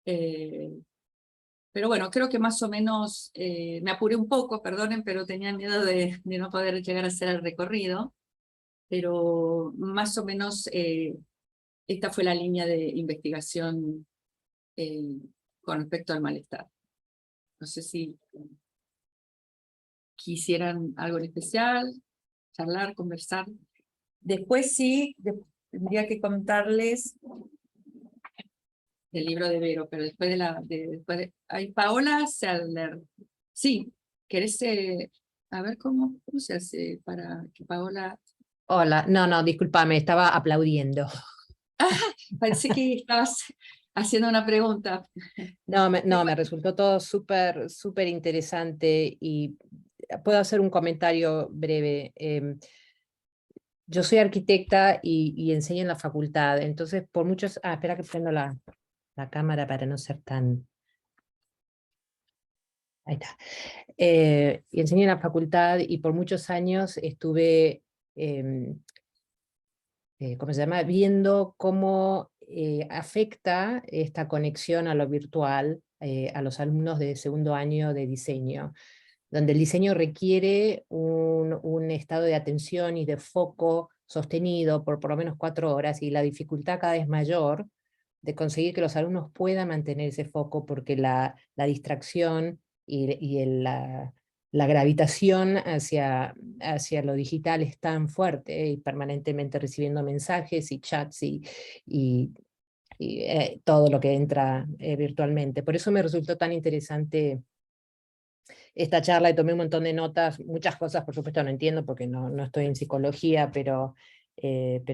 Pero bueno, creo que más o menos me apuré un poco, perdonen, pero tenía miedo de no poder llegar a hacer el recorrido. Pero más o menos esta fue la línea de investigación con respecto al malestar. No sé si quisieran algo en especial, charlar, conversar. Después sí, tendría que contarles del libro de Vero, pero después ay, Paola Seller. Sí, ¿querés? A ver cómo se hace para que Paola... Hola, no, discúlpame, estaba aplaudiendo. Pensé que estabas haciendo una pregunta. No, me resultó todo súper interesante y puedo hacer un comentario breve. Yo soy arquitecta y enseño en la facultad, entonces por muchos... espera que prendo la cámara para no ser tan... Ahí está. Y enseño en la facultad y por muchos años estuve... ¿cómo se llama? Viendo cómo afecta esta conexión a lo virtual a los alumnos de segundo año de diseño, donde el diseño requiere un estado de atención y de foco sostenido por lo menos 4 horas, y la dificultad cada vez mayor de conseguir que los alumnos puedan mantener ese foco, porque la distracción y la gravitación hacia lo digital es tan fuerte, y permanentemente recibiendo mensajes y chats y todo lo que entra virtualmente. Por eso me resultó tan interesante esta charla y tomé un montón de notas. Muchas cosas, por supuesto, no entiendo porque no estoy en psicología, pero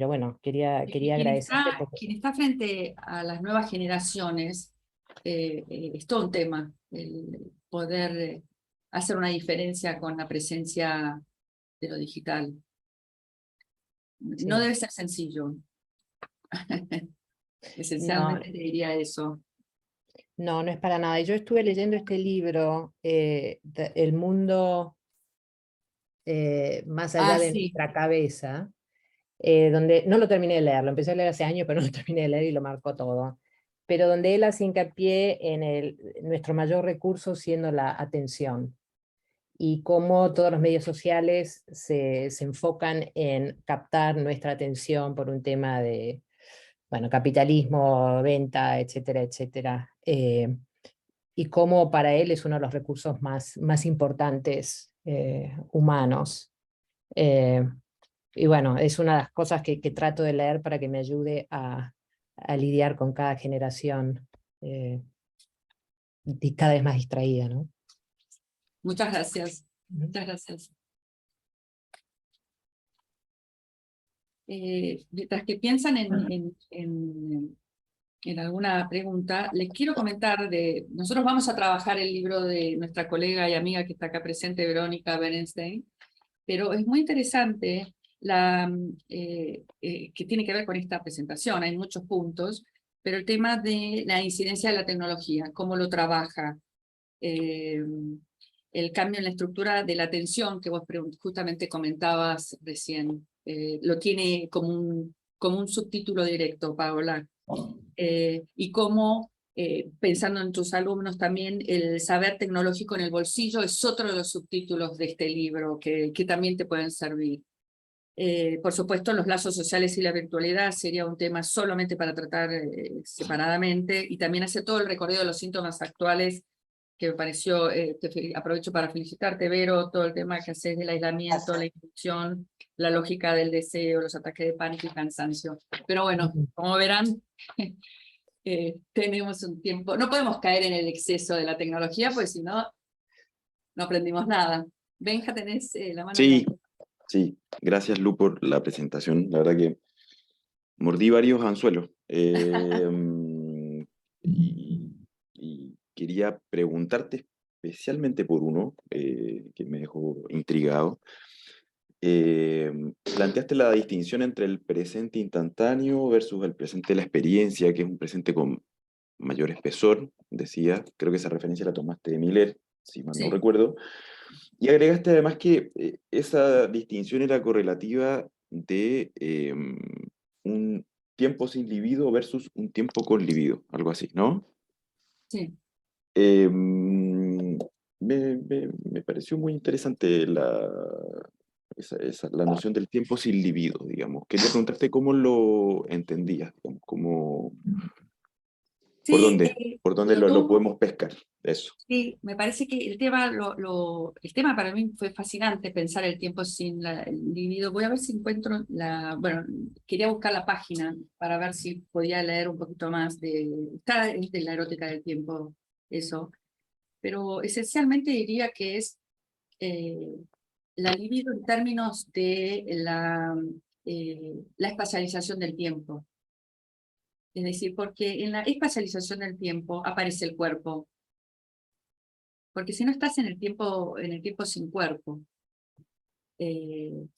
bueno, quería agradecerte. Quien está frente a las nuevas generaciones es todo un tema, el poder hacer una diferencia con la presencia de lo digital. Sí. No debe ser sencillo. Esencialmente te diría eso. No es para nada. Yo estuve leyendo este libro, El mundo más allá de Sí. nuestra cabeza, donde no lo terminé de leer, lo empecé a leer hace años, pero no lo terminé de leer y lo marcó todo. Pero donde él hace hincapié en nuestro mayor recurso siendo la atención, y cómo todos los medios sociales se enfocan en captar nuestra atención por un tema de, bueno, capitalismo, venta, etcétera, etcétera. Y cómo para él es uno de los recursos más importantes humanos. Y bueno, es una de las cosas que trato de leer para que me ayude a lidiar con cada generación. cada vez más distraída, ¿no? Muchas gracias. Muchas gracias. Mientras que piensan en alguna pregunta, les quiero comentar nosotros vamos a trabajar el libro de nuestra colega y amiga que está acá presente, Verónica Berenstein, pero es muy interesante que tiene que ver con esta presentación, hay muchos puntos, pero el tema de la incidencia de la tecnología, cómo lo trabaja, el cambio en la estructura de la atención que vos justamente comentabas recién, lo tiene como un subtítulo directo, Paola. Y cómo, pensando en tus alumnos también, el saber tecnológico en el bolsillo es otro de los subtítulos de este libro que también te pueden servir. Por supuesto, los lazos sociales y la virtualidad sería un tema solamente para tratar separadamente, y también hace todo el recorrido de los síntomas actuales, que me pareció, aprovecho para felicitarte, Vero, todo el tema que haces del aislamiento, la inducción, la lógica del deseo, los ataques de pánico y cansancio. Pero bueno, como verán, tenemos un tiempo, no podemos caer en el exceso de la tecnología, pues si no, no aprendimos nada. Benja, tenés la mano. Sí, sí, gracias Lu por la presentación, la verdad que mordí varios anzuelos. Y quería preguntarte especialmente por uno que me dejó intrigado. Planteaste la distinción entre el presente instantáneo versus el presente de la experiencia, que es un presente con mayor espesor, decía, creo que esa referencia la tomaste de Miller, si mal no Sí. recuerdo, y agregaste además que esa distinción era correlativa de un tiempo sin libido versus un tiempo con libido, algo así, ¿no? Sí. Me pareció muy interesante la noción del tiempo sin libido, digamos. Quería preguntarte cómo lo entendías, digamos, Sí, por dónde lo lo tomo. podemos pescar, eso. Sí, me parece que el tema, el tema para mí fue fascinante, pensar el tiempo sin el libido. Voy a ver si encuentro bueno, quería buscar la página para ver si podía leer un poquito más está de la erótica del tiempo, eso. Pero esencialmente diría que es la libido en términos de la espacialización del tiempo. Es decir, porque en la espacialización del tiempo aparece el cuerpo. Porque si no estás en el tiempo sin cuerpo, el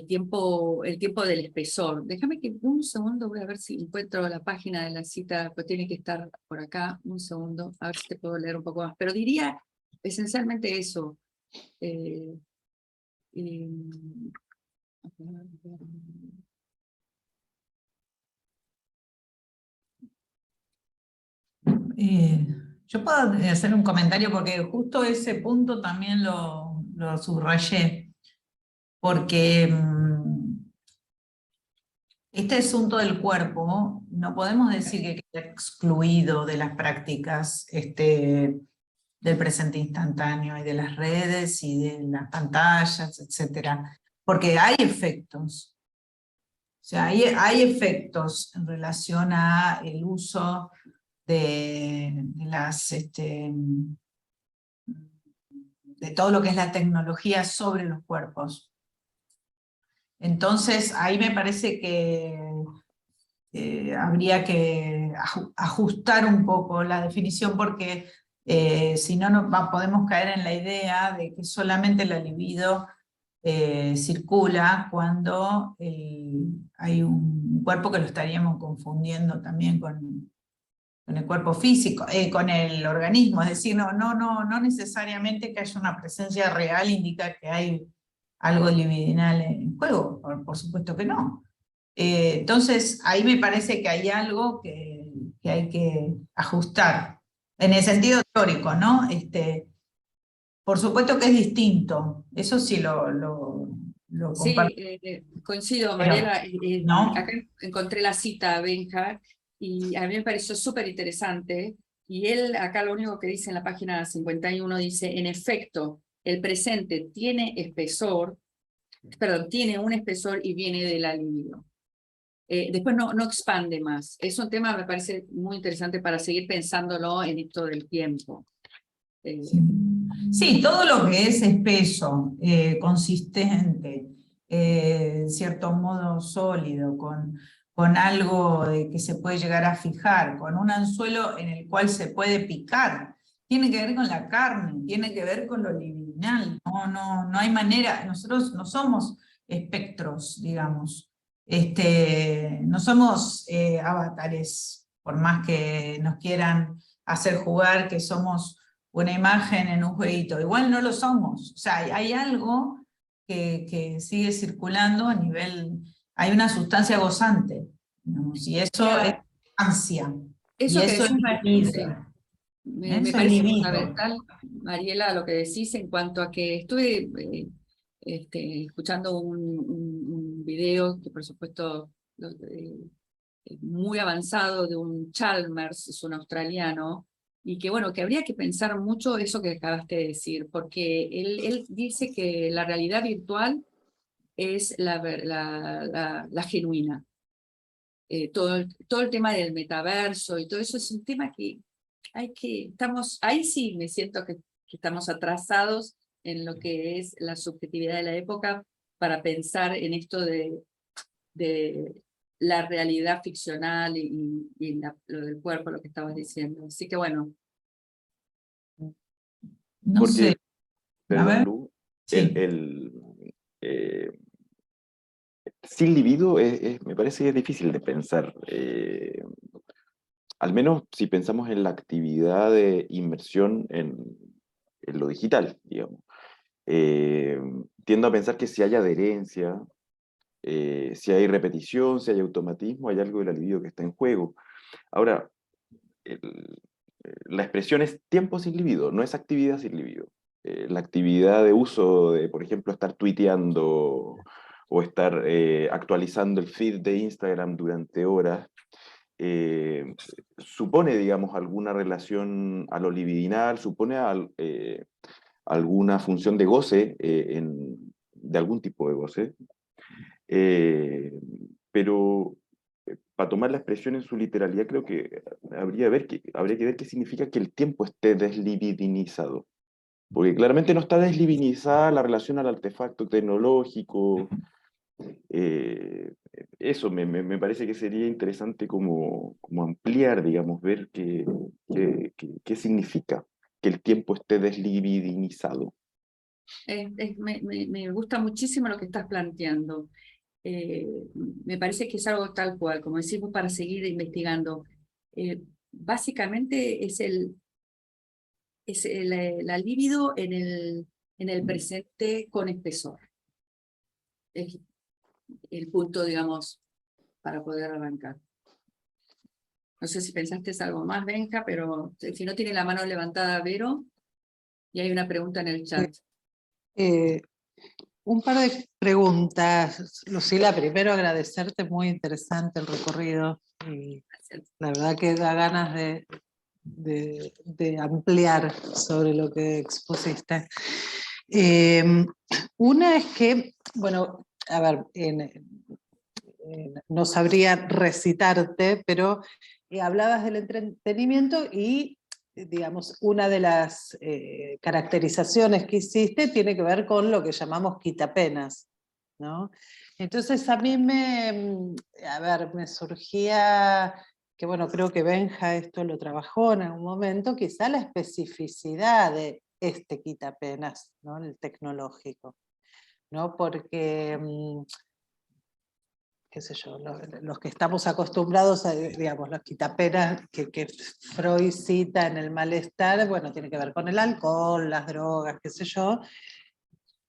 tiempo del espesor. Déjame que un segundo, voy a ver si encuentro la página de la cita, pues tiene que estar por acá, un segundo, a ver si te puedo leer un poco más. Pero diría esencialmente eso. Eh, eh, Yo puedo hacer un comentario porque justo ese punto también lo subrayé, porque este asunto del cuerpo no podemos decir que queda excluido de las prácticas del presente instantáneo y de las redes y de las pantallas, etcétera, porque hay efectos. O sea, hay efectos en relación a el uso de todo lo que es la tecnología sobre los cuerpos. Entonces, ahí me parece que habría que ajustar un poco la definición, porque si no, podemos caer en la idea de que solamente la libido circula cuando hay un cuerpo que lo estaríamos confundiendo también con el cuerpo físico, con el organismo. Es decir, no necesariamente que haya una presencia real indica que hay algo libidinal en juego, por supuesto que no. Entonces, ahí me parece que hay algo que hay que ajustar, en el sentido teórico, ¿no? Por supuesto que es distinto, eso sí lo comparto. Sí, coincido, Pero, Mariela. ¿no? Acá encontré la cita, Benja, y a mí me pareció súper interesante. Y él, acá lo único que dice en la página 51, dice, en efecto, el presente tiene un espesor y viene de la libido. después no expande más. Es un tema, me parece muy interesante para seguir pensándolo en esto del tiempo. Sí. Sí, todo lo que es espeso, consistente, en cierto modo sólido, con algo que se puede llegar a fijar, con un anzuelo en el cual se puede picar, tiene que ver con la carne, tiene que ver con lo libidinal, no hay manera, nosotros no somos espectros, digamos, no somos avatares, por más que nos quieran hacer jugar que somos una imagen en un jueguito, igual no lo somos, o sea, hay algo que sigue circulando a nivel, hay una sustancia gozante, digamos, y eso es ansia, y Eso que eso es decís, libido, me eso es parece libido. fundamental, Mariela, lo que decís en cuanto a que estuve escuchando un video que por supuesto muy avanzado de un Chalmers, es un australiano, y que bueno, que habría que pensar mucho eso que acabaste de decir, porque él dice que la realidad virtual es la genuina. Todo el tema del metaverso y todo eso es un tema que ahí sí me siento que estamos atrasados en lo que es la subjetividad de la época para pensar en esto de la realidad ficcional y lo del cuerpo, lo que estabas diciendo. Así que bueno. No Porque, sé, a perdón, ver, Lu, sí. eh, sin libido me parece que es difícil de pensar. Al menos si pensamos en la actividad de inmersión en lo digital, digamos. Eh, Tiendo a pensar que si hay adherencia, si hay repetición, si hay automatismo, hay algo del libido que está en juego. Ahora, la expresión es tiempo sin libido, no es actividad sin libido. La actividad de uso de, por ejemplo, estar tuiteando o estar actualizando el feed de Instagram durante horas, supone, digamos, alguna relación a lo libidinal, supone alguna función de goce, de algún tipo de goce, pero para tomar la expresión en su literalidad creo que habría que ver qué significa que el tiempo esté deslibidinizado. Porque claramente no está deslibidinizada la relación al artefacto tecnológico. eh, Eso me parece que sería interesante como ampliar, digamos, ver qué significa que el tiempo esté deslibidinizado. Me gusta muchísimo lo que estás planteando. Eh, Me parece que es algo tal cual, como decimos, para seguir investigando. Básicamente la libido en el presente con espesor. Es el punto, digamos, para poder arrancar. No sé si pensaste algo más, Benja, pero si no tiene la mano levantada, Vero, y hay una pregunta en el chat. Un par de preguntas, Lucila. Primero agradecerte, muy interesante el recorrido. Y la verdad que da ganas de ampliar sobre lo que expusiste. Una es que, bueno, a ver, no sabría recitarte, pero hablabas del entretenimiento y, digamos, una de las caracterizaciones que hiciste tiene que ver con lo que llamamos quitapenas, ¿no? Entonces a mí me surgía que, bueno, creo que Benja esto lo trabajó en algún momento, quizá la especificidad de este quitapenas, ¿no? El tecnológico, ¿no? Porque qué sé yo, los que estamos acostumbrados a, digamos, los quitapenas que Freud cita en el malestar, bueno, tiene que ver con el alcohol, las drogas, qué sé yo,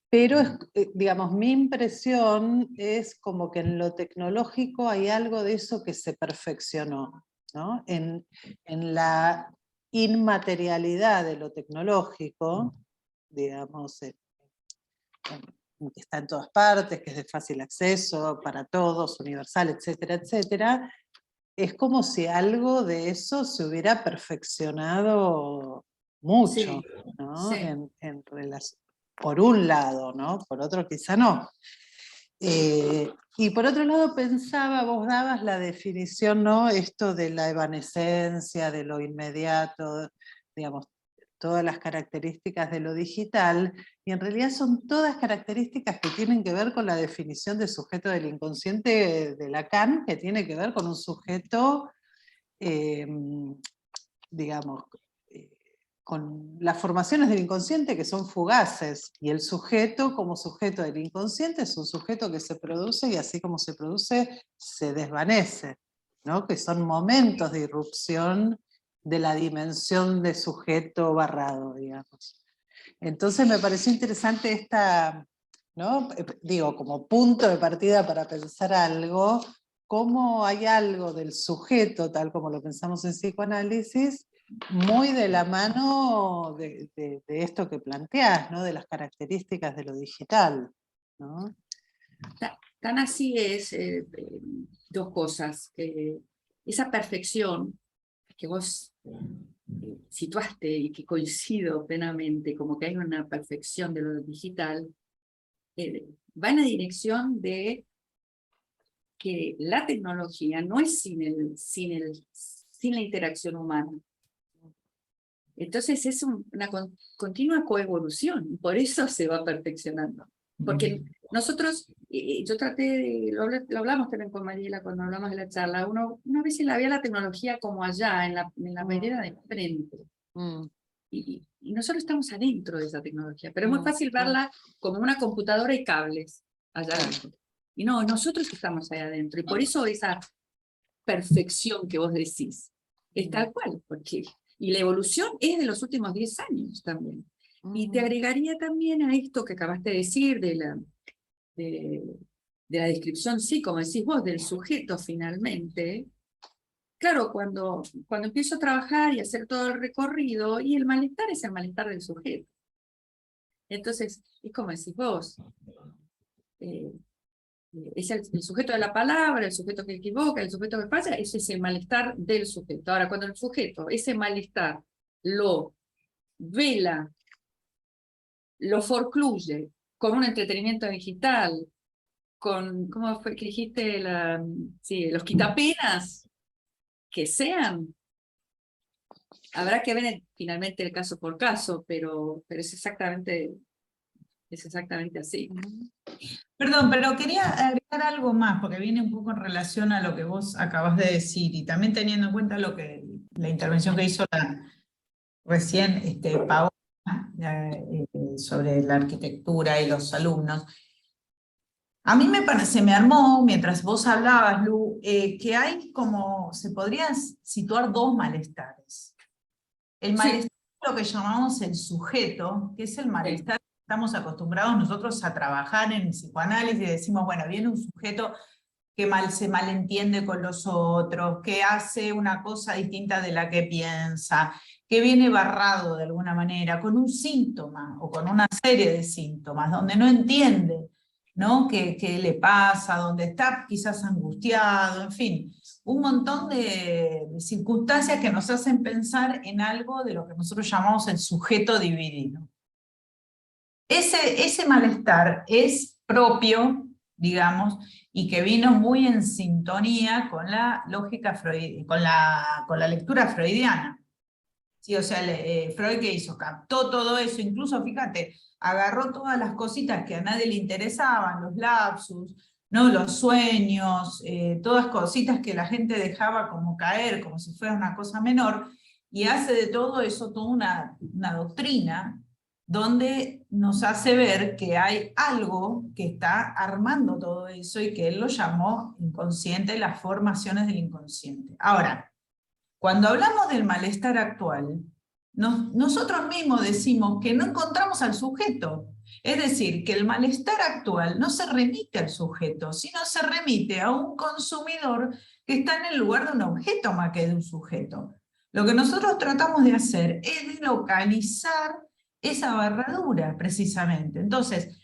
pero, digamos, mi impresión es como que en lo tecnológico hay algo de eso que se perfeccionó, ¿no? En la inmaterialidad de lo tecnológico, digamos, que está en todas partes, que es de fácil acceso para todos, universal, etcétera, etcétera, es como si algo de eso se hubiera perfeccionado mucho, Sí, ¿no? sí. Por un lado, ¿no? Por otro quizá no. Y por otro lado pensaba, vos dabas la definición, ¿no? Esto de la evanescencia, de lo inmediato, digamos, todas las características de lo digital, y en realidad son todas características que tienen que ver con la definición de sujeto del inconsciente de Lacan, que tiene que ver con un sujeto, digamos, con las formaciones del inconsciente que son fugaces, y el sujeto como sujeto del inconsciente es un sujeto que se produce y así como se produce, se desvanece, ¿no? Que son momentos de irrupción de la dimensión de sujeto barrado, digamos. Entonces me pareció interesante esta, ¿no? Digo, como punto de partida para pensar algo, cómo hay algo del sujeto, tal como lo pensamos en psicoanálisis, muy de la mano de esto que planteás, ¿no? De las características de lo digital, ¿no? Tan así es, dos cosas. Esa perfección que vos situaste y que coincido plenamente, como que hay una perfección de lo digital, va en la dirección de que la tecnología no es sin la interacción humana. Entonces es una continua coevolución, por eso se va perfeccionando. Porque nosotros, yo traté, lo hablamos también con Mariela cuando hablamos de la charla, una vez la veía la tecnología como allá, en la vereda de enfrente. Y nosotros estamos adentro de esa tecnología, pero es muy fácil verla como una computadora y cables allá adentro. Y no, nosotros estamos ahí adentro, y por eso esa perfección que vos decís es tal cual, porque, y la evolución es de los últimos 10 años también. Y te agregaría también a esto que acabaste de decir de la descripción, sí, como decís vos, del sujeto finalmente. Claro, cuando empiezo a trabajar y hacer todo el recorrido, y el malestar es el malestar del sujeto. Entonces, es como decís vos, es el sujeto de la palabra, el sujeto que equivoca, el sujeto que falla, ese es el malestar del sujeto. Ahora, cuando el sujeto, ese malestar, lo vela, lo forcluye con un entretenimiento digital, con, ¿cómo fue que dijiste? Sí, los quitapenas, que sean. Habrá que ver finalmente el caso por caso, pero es exactamente así. Perdón, pero quería agregar algo más, porque viene un poco en relación a lo que vos acabas de decir, y también teniendo en cuenta la intervención que hizo recién Paola sobre la arquitectura y los alumnos. A mí se me armó, mientras vos hablabas, Lu, que hay como, se podrían situar dos malestares. El malestar es lo que llamamos el sujeto, que es el malestar que estamos acostumbrados nosotros a trabajar en psicoanálisis, y decimos, bueno, viene un sujeto que se malentiende con los otros, que hace una cosa distinta de la que piensa, que viene barrado de alguna manera, con un síntoma, o con una serie de síntomas, donde no entiende, ¿no? ¿Qué le pasa? Donde está quizás angustiado, en fin, un montón de circunstancias que nos hacen pensar en algo de lo que nosotros llamamos el sujeto dividido. Ese malestar es propio, digamos, y que vino muy en sintonía con la lógica con la lectura freudiana. Sí, o sea, Freud, ¿qué hizo? Captó todo eso, incluso, fíjate, agarró todas las cositas que a nadie le interesaban, los lapsus, ¿no? Los sueños, todas cositas que la gente dejaba como caer, como si fuera una cosa menor, y hace de todo eso toda una doctrina donde nos hace ver que hay algo que está armando todo eso, y que él lo llamó inconsciente, las formaciones del inconsciente. Ahora, cuando hablamos del malestar actual, nosotros mismos decimos que no encontramos al sujeto. Es decir, que el malestar actual no se remite al sujeto, sino se remite a un consumidor que está en el lugar de un objeto más que de un sujeto. Lo que nosotros tratamos de hacer es de localizar esa barradura, precisamente. Entonces,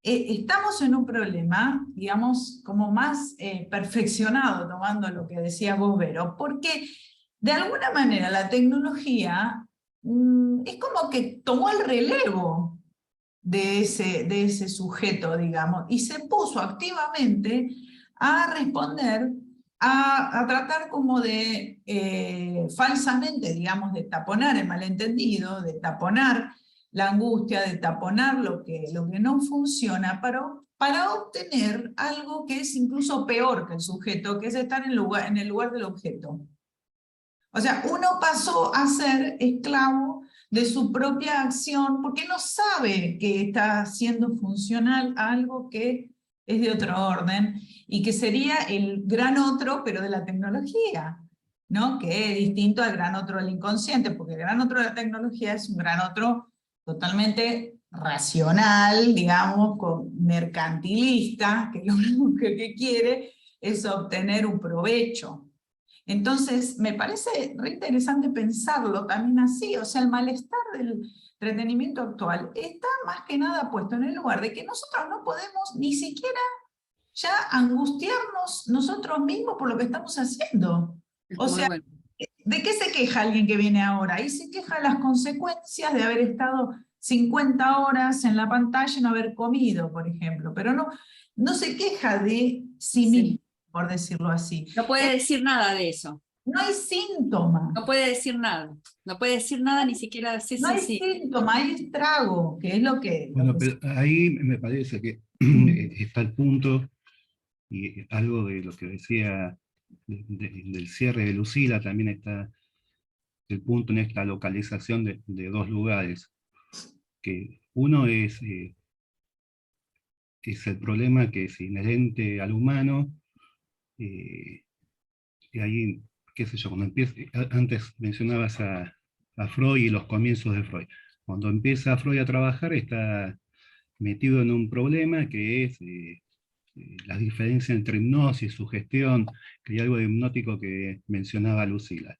estamos en un problema, digamos, como más perfeccionado, tomando lo que decías vos, Vero, porque de alguna manera la tecnología es como que tomó el relevo de ese sujeto, digamos, y se puso activamente a responder, a tratar como de, falsamente, digamos, de taponar el malentendido, de taponar la angustia, de taponar lo que no funciona, para obtener algo que es incluso peor que el sujeto, que es estar en el lugar del objeto. O sea, uno pasó a ser esclavo de su propia acción porque no sabe que está haciendo funcional algo que es de otro orden y que sería el gran otro, pero de la tecnología, ¿no? Que es distinto al gran otro del inconsciente, porque el gran otro de la tecnología es un gran otro totalmente racional, digamos, mercantilista, que lo único que quiere es obtener un provecho. Entonces, me parece re interesante pensarlo también así, o sea, el malestar del entretenimiento actual está más que nada puesto en el lugar de que nosotros no podemos ni siquiera ya angustiarnos nosotros mismos por lo que estamos haciendo. O Muy sea, bueno. ¿de qué se queja alguien que viene ahora? Y se queja de las consecuencias de haber estado 50 horas en la pantalla y no haber comido, por ejemplo, pero no se queja de sí mismo, por decirlo así. No puede decir nada de eso. No hay síntoma, No puede decir nada. No puede decir nada ni siquiera sí, no sí, hay sí. síntoma, hay estrago, que es lo que... Bueno, pero ahí me parece que está el punto, y algo de lo que decía del cierre de Lucila, también está el punto en esta localización de dos lugares, que uno es el problema que es inherente al humano, y ahí, qué sé yo, cuando empieza, antes mencionabas a Freud y los comienzos de Freud. Cuando empieza Freud a trabajar, está metido en un problema que es la diferencia entre hipnosis, sugestión, que hay algo de hipnótico que mencionaba Lucila.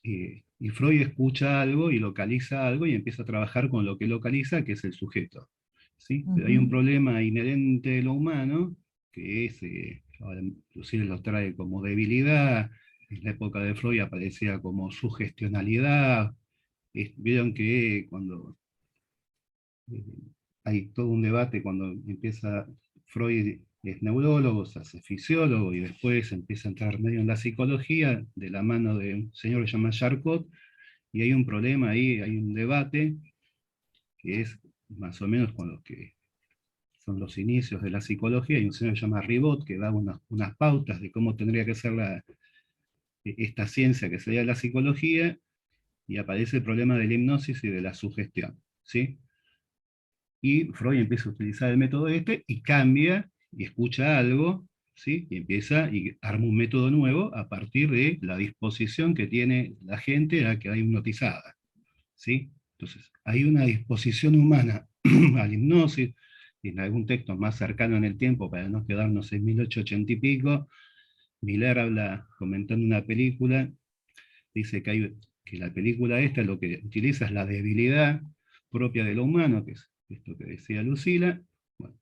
Y Freud escucha algo y localiza algo y empieza a trabajar con lo que localiza, que es el sujeto. ¿Sí? Pero hay un problema inherente de lo humano, que es, ahora Lucila lo trae como debilidad, en la época de Freud aparecía como sugestionalidad. Vieron que cuando hay todo un debate cuando empieza Freud, es neurólogo, se hace fisiólogo y después empieza a entrar medio en la psicología de la mano de un señor que se llama Charcot, y hay un problema ahí, hay un debate que es más o menos con lo que son los inicios de la psicología. Hay un señor que se llama Ribot que da unas pautas de cómo tendría que ser esta ciencia que sería la psicología, y aparece el problema de la hipnosis y de la sugestión, ¿sí? Y Freud empieza a utilizar el método este y cambia y escucha algo, ¿sí? Y empieza y arma un método nuevo a partir de la disposición que tiene la gente a quedar hipnotizada, ¿sí? Entonces, hay una disposición humana a la hipnosis, y en algún texto más cercano en el tiempo, para no quedarnos en 1880 y pico, Miller habla, comentando una película, dice que la película esta lo que utiliza es la debilidad propia de lo humano, que es esto que decía Lucila. Bueno,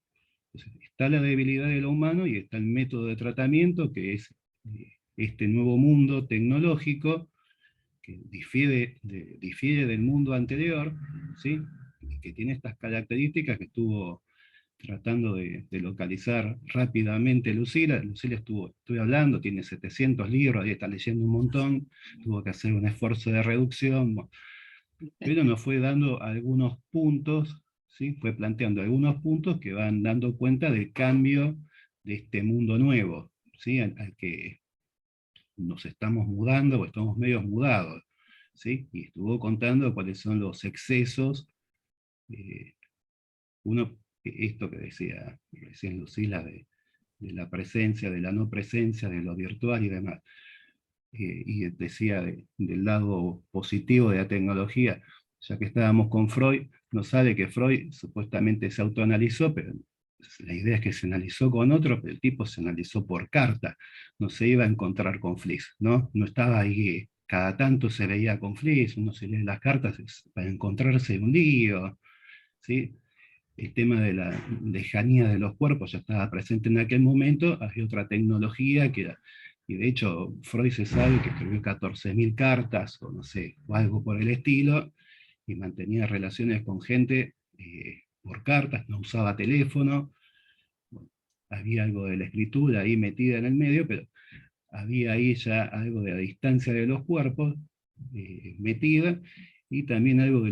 entonces está la debilidad de lo humano y está el método de tratamiento, que es este nuevo mundo tecnológico que difiere del mundo anterior, ¿sí? Y que tiene estas características que estuvo tratando de localizar rápidamente Lucila. Lucila estuve hablando, tiene 700 libros, ahí está leyendo un montón, tuvo que hacer un esfuerzo de reducción, bueno, pero nos fue dando algunos puntos, ¿sí? Fue planteando algunos puntos que van dando cuenta del cambio de este mundo nuevo, ¿sí? Al que nos estamos mudando o estamos medio mudados, ¿sí? Y estuvo contando cuáles son los excesos. Esto que decía recién Lucila, de la presencia, de la no presencia, de lo virtual y demás. Y decía del lado positivo de la tecnología, ya que estábamos con Freud, nos sale que Freud supuestamente se autoanalizó, pero la idea es que se analizó con otro, pero el tipo se analizó por carta, no se iba a encontrar con Fliss, ¿no? No estaba ahí, cada tanto se veía con Fliss, uno se lee las cartas para encontrarse un lío, ¿sí? El tema de la lejanía de los cuerpos ya estaba presente en aquel momento, había otra tecnología que era, y de hecho Freud se sabe que escribió 14.000 cartas, o no sé, o algo por el estilo, y mantenía relaciones con gente por cartas, no usaba teléfono. Bueno, había algo de la escritura ahí metida en el medio, pero había ahí ya algo de la distancia de los cuerpos metida, y también algo de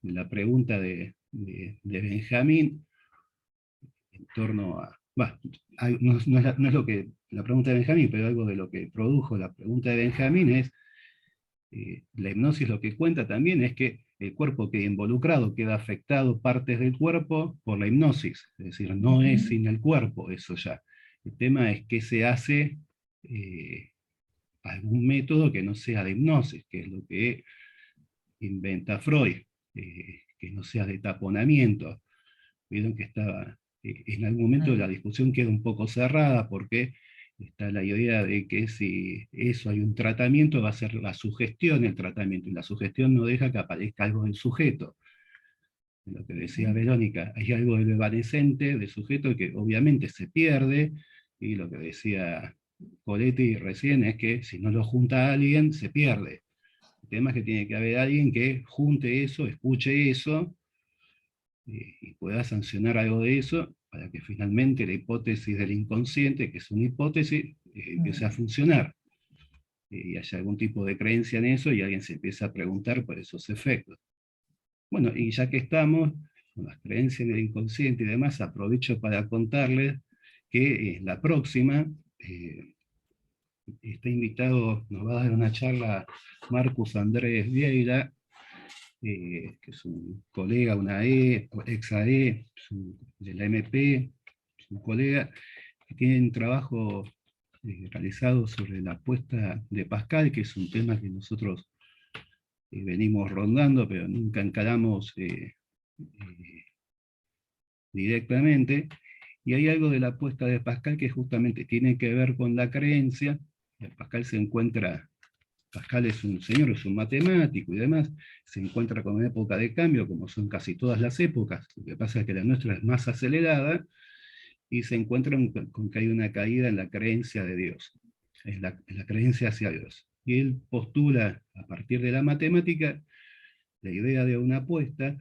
la pregunta de Benjamín en torno a, no es lo que la pregunta de Benjamín, pero algo de lo que produjo la pregunta de Benjamín es, la hipnosis lo que cuenta también es que el cuerpo queda involucrado, queda afectado partes del cuerpo por la hipnosis, es decir, no es sin el cuerpo eso ya. El tema es que se hace algún método que no sea de hipnosis, que es lo que inventa Freud, que no sea de taponamiento. Vieron que estaba, en algún momento la discusión queda un poco cerrada porque está la idea de que si eso hay un tratamiento, va a ser la sugestión el tratamiento, y la sugestión no deja que aparezca algo del sujeto. Lo que decía Verónica, hay algo del evanescente, del sujeto, que obviamente se pierde, y lo que decía Coletti recién es que si no lo junta alguien, se pierde. El tema es que tiene que haber alguien que junte eso, escuche eso, y pueda sancionar algo de eso, para que finalmente la hipótesis del inconsciente, que es una hipótesis, empiece a funcionar. Y haya algún tipo de creencia en eso, y alguien se empieza a preguntar por esos efectos. Bueno, y ya que estamos con las creencias en el inconsciente y demás, aprovecho para contarles que la próxima, está invitado, nos va a dar una charla Marcus Andrés Vieira, que es un colega, una ex AE, de la MP, es un colega que tiene un trabajo realizado sobre la apuesta de Pascal, que es un tema que nosotros venimos rondando, pero nunca encaramos directamente. Y hay algo de la apuesta de Pascal que justamente tiene que ver con la creencia. Pascal es un señor, es un matemático y demás, se encuentra con una época de cambio, como son casi todas las épocas. Lo que pasa es que la nuestra es más acelerada, y se encuentra con que hay una caída en la creencia de Dios, en la creencia hacia Dios. Y él postula, a partir de la matemática, la idea de una apuesta.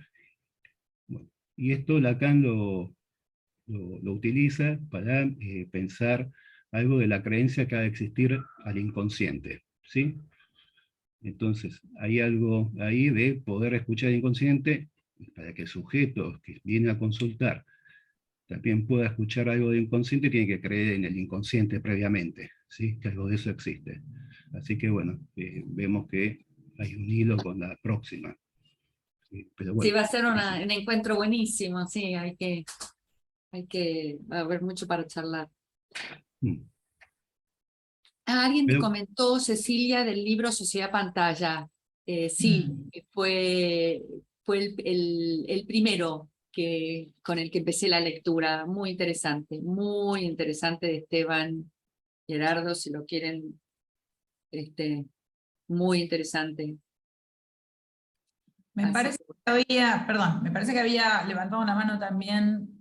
Bueno, y esto Lacan lo utiliza para pensar algo de la creencia que ha de existir al inconsciente, ¿sí? Entonces, hay algo ahí de poder escuchar el inconsciente para que el sujeto que viene a consultar también pueda escuchar algo del inconsciente, tiene que creer en el inconsciente previamente, ¿sí? Que algo de eso existe. Así que bueno, vemos que hay un hilo con la próxima. Pero bueno, Sí, va a ser un encuentro buenísimo, sí, hay que haber mucho para charlar. Alguien pero, comentó, Cecilia, del libro Sociedad Pantalla. Sí, fue el primero con el que empecé la lectura. Muy interesante de Esteban Gerardo, si lo quieren, muy interesante. Me parece que había levantado una mano también.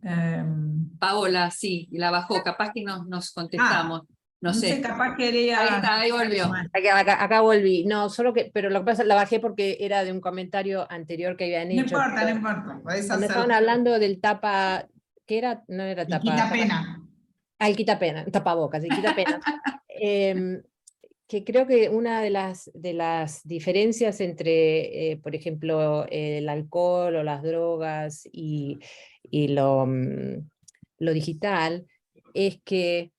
Paola, sí, y la bajó, capaz que nos contestamos. No sé. Capaz quería. Ahí está, ahí volvió. Acá volví. No, pero lo que pasa es que la bajé porque era de un comentario anterior que habían hecho. No importa. Cuando estaban hablando del tapa, ¿qué era? No era tapa. El quitapena. El quitapena, tapabocas, el quitapena. Que creo que una de las diferencias entre, por ejemplo, el alcohol o las drogas y lo digital, es que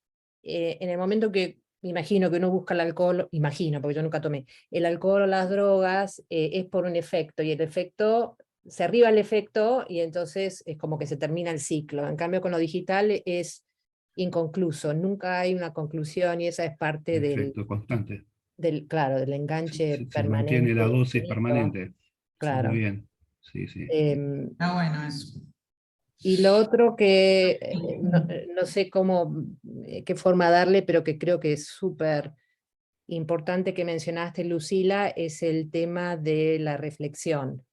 en el momento que, imagino que uno busca el alcohol, porque yo nunca tomé, el alcohol o las drogas es por un efecto, y el efecto, se arriba el efecto, y entonces es como que se termina el ciclo. En cambio con lo digital es inconcluso, nunca hay una conclusión, y esa es parte efecto constante. claro, del enganche Se permanente. mantiene la dosis infinito. Permanente. Claro. Muy bien. Sí, sí. Bueno eso. Y lo otro que no sé qué forma darle, pero que creo que es súper importante que mencionaste, Lucila, es el tema de la reflexión,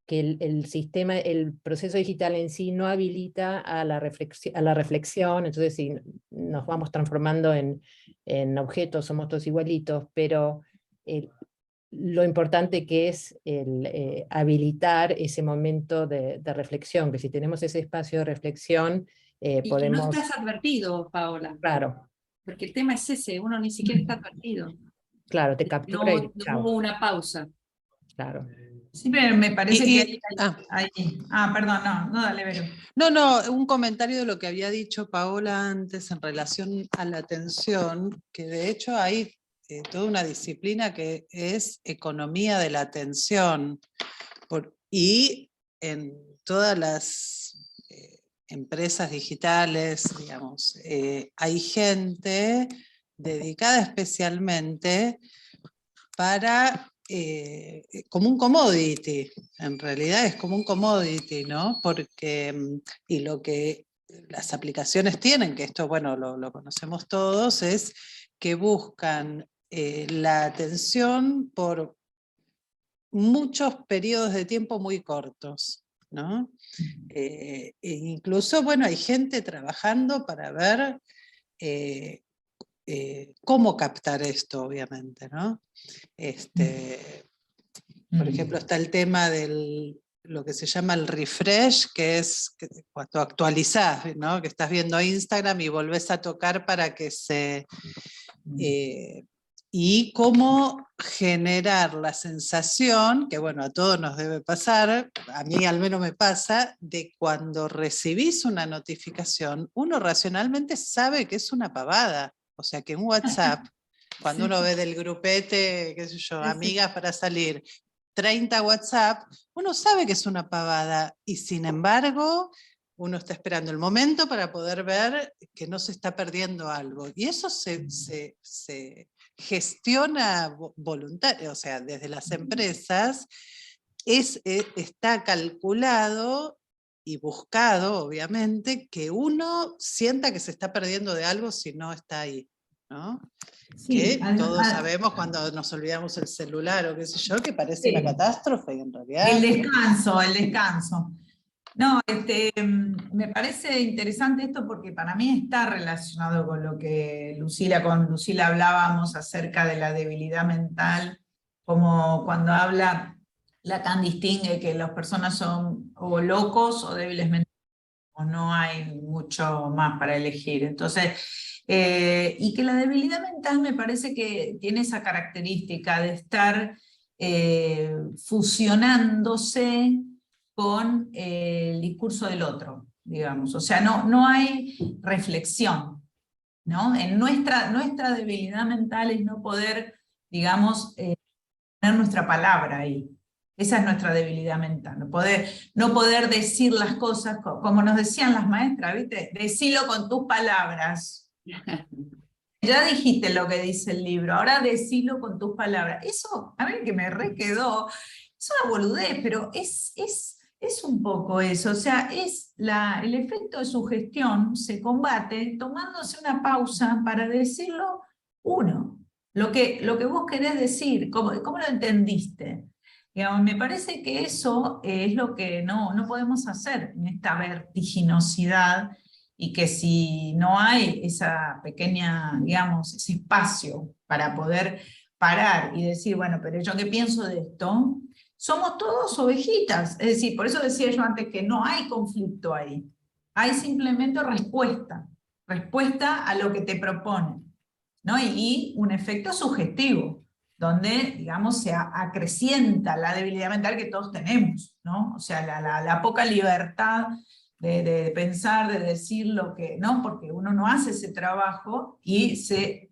que el proceso digital en sí no habilita a la reflexión, entonces si nos vamos transformando en objetos, somos todos igualitos, pero lo importante que es el habilitar ese momento de reflexión, que si tenemos ese espacio de reflexión, Y que no podemos, estás advertido, Paola, claro, porque el tema es ese, uno ni siquiera está advertido. claro, te captura y No chao, hubo una pausa. claro. Siempre me parece Y- que ah, perdón, no, dale, Vero. no, un comentario de lo que había dicho Paola antes en relación a la atención, que de hecho hay toda una disciplina que es economía de la atención, y en todas las empresas digitales, digamos, hay gente dedicada especialmente para, como un commodity, en realidad es como un commodity, ¿no? Porque, y lo que las aplicaciones tienen, que esto, bueno, lo conocemos todos, es que buscan la atención por muchos periodos de tiempo muy cortos, ¿no? E incluso, bueno, hay gente trabajando para ver cómo captar esto, obviamente, ¿no? Por ejemplo, está el tema de lo que se llama el refresh, que es cuando actualizás, ¿no? Que estás viendo Instagram y volvés a tocar para que se... y cómo generar la sensación, que bueno, a todos nos debe pasar, a mí al menos me pasa, de cuando recibís una notificación, uno racionalmente sabe que es una pavada. O sea, que en WhatsApp, cuando uno ve del grupete, qué sé yo, amigas para salir, 30 WhatsApp, uno sabe que es una pavada, y sin embargo, uno está esperando el momento para poder ver que no se está perdiendo algo. Y eso se gestiona voluntario, o sea, desde las empresas, está calculado y buscado, obviamente, que uno sienta que se está perdiendo de algo si no está ahí, ¿no? Sí, Que todos sabemos cuando nos olvidamos el celular o qué sé yo, que parece una catástrofe y en realidad... El descanso. No, me parece interesante esto porque para mí está relacionado con lo que con Lucila hablábamos acerca de la debilidad mental, como cuando habla, Lacan distingue que las personas son o locos o débiles mentales, o no hay mucho más para elegir. Entonces, y que la debilidad mental me parece que tiene esa característica de estar fusionándose con el discurso del otro, digamos. O sea, no hay reflexión, ¿no? En nuestra debilidad mental es no poder, digamos, poner nuestra palabra ahí. Esa es nuestra debilidad mental, no poder decir las cosas como nos decían las maestras, ¿viste? Decilo con tus palabras. Ya dijiste lo que dice el libro, ahora decilo con tus palabras. Eso, a mí que me re quedó, es una boludez, pero es un poco eso. O sea, el efecto de sugestión se combate tomándose una pausa para decirlo uno. Lo que vos querés decir, ¿cómo lo entendiste? Digamos, me parece que eso es lo que no podemos hacer en esta vertiginosidad, y que si no hay esa pequeña, digamos, ese espacio para poder parar y decir, bueno, pero yo qué pienso de esto, somos todos ovejitas. Es decir, por eso decía yo antes que no hay conflicto ahí, hay simplemente respuesta a lo que te proponen, ¿no? Y un efecto sugestivo, donde, digamos, se acrecienta la debilidad mental que todos tenemos, ¿no? O sea, la poca libertad de pensar, de decir lo que, ¿no? Porque uno no hace ese trabajo y se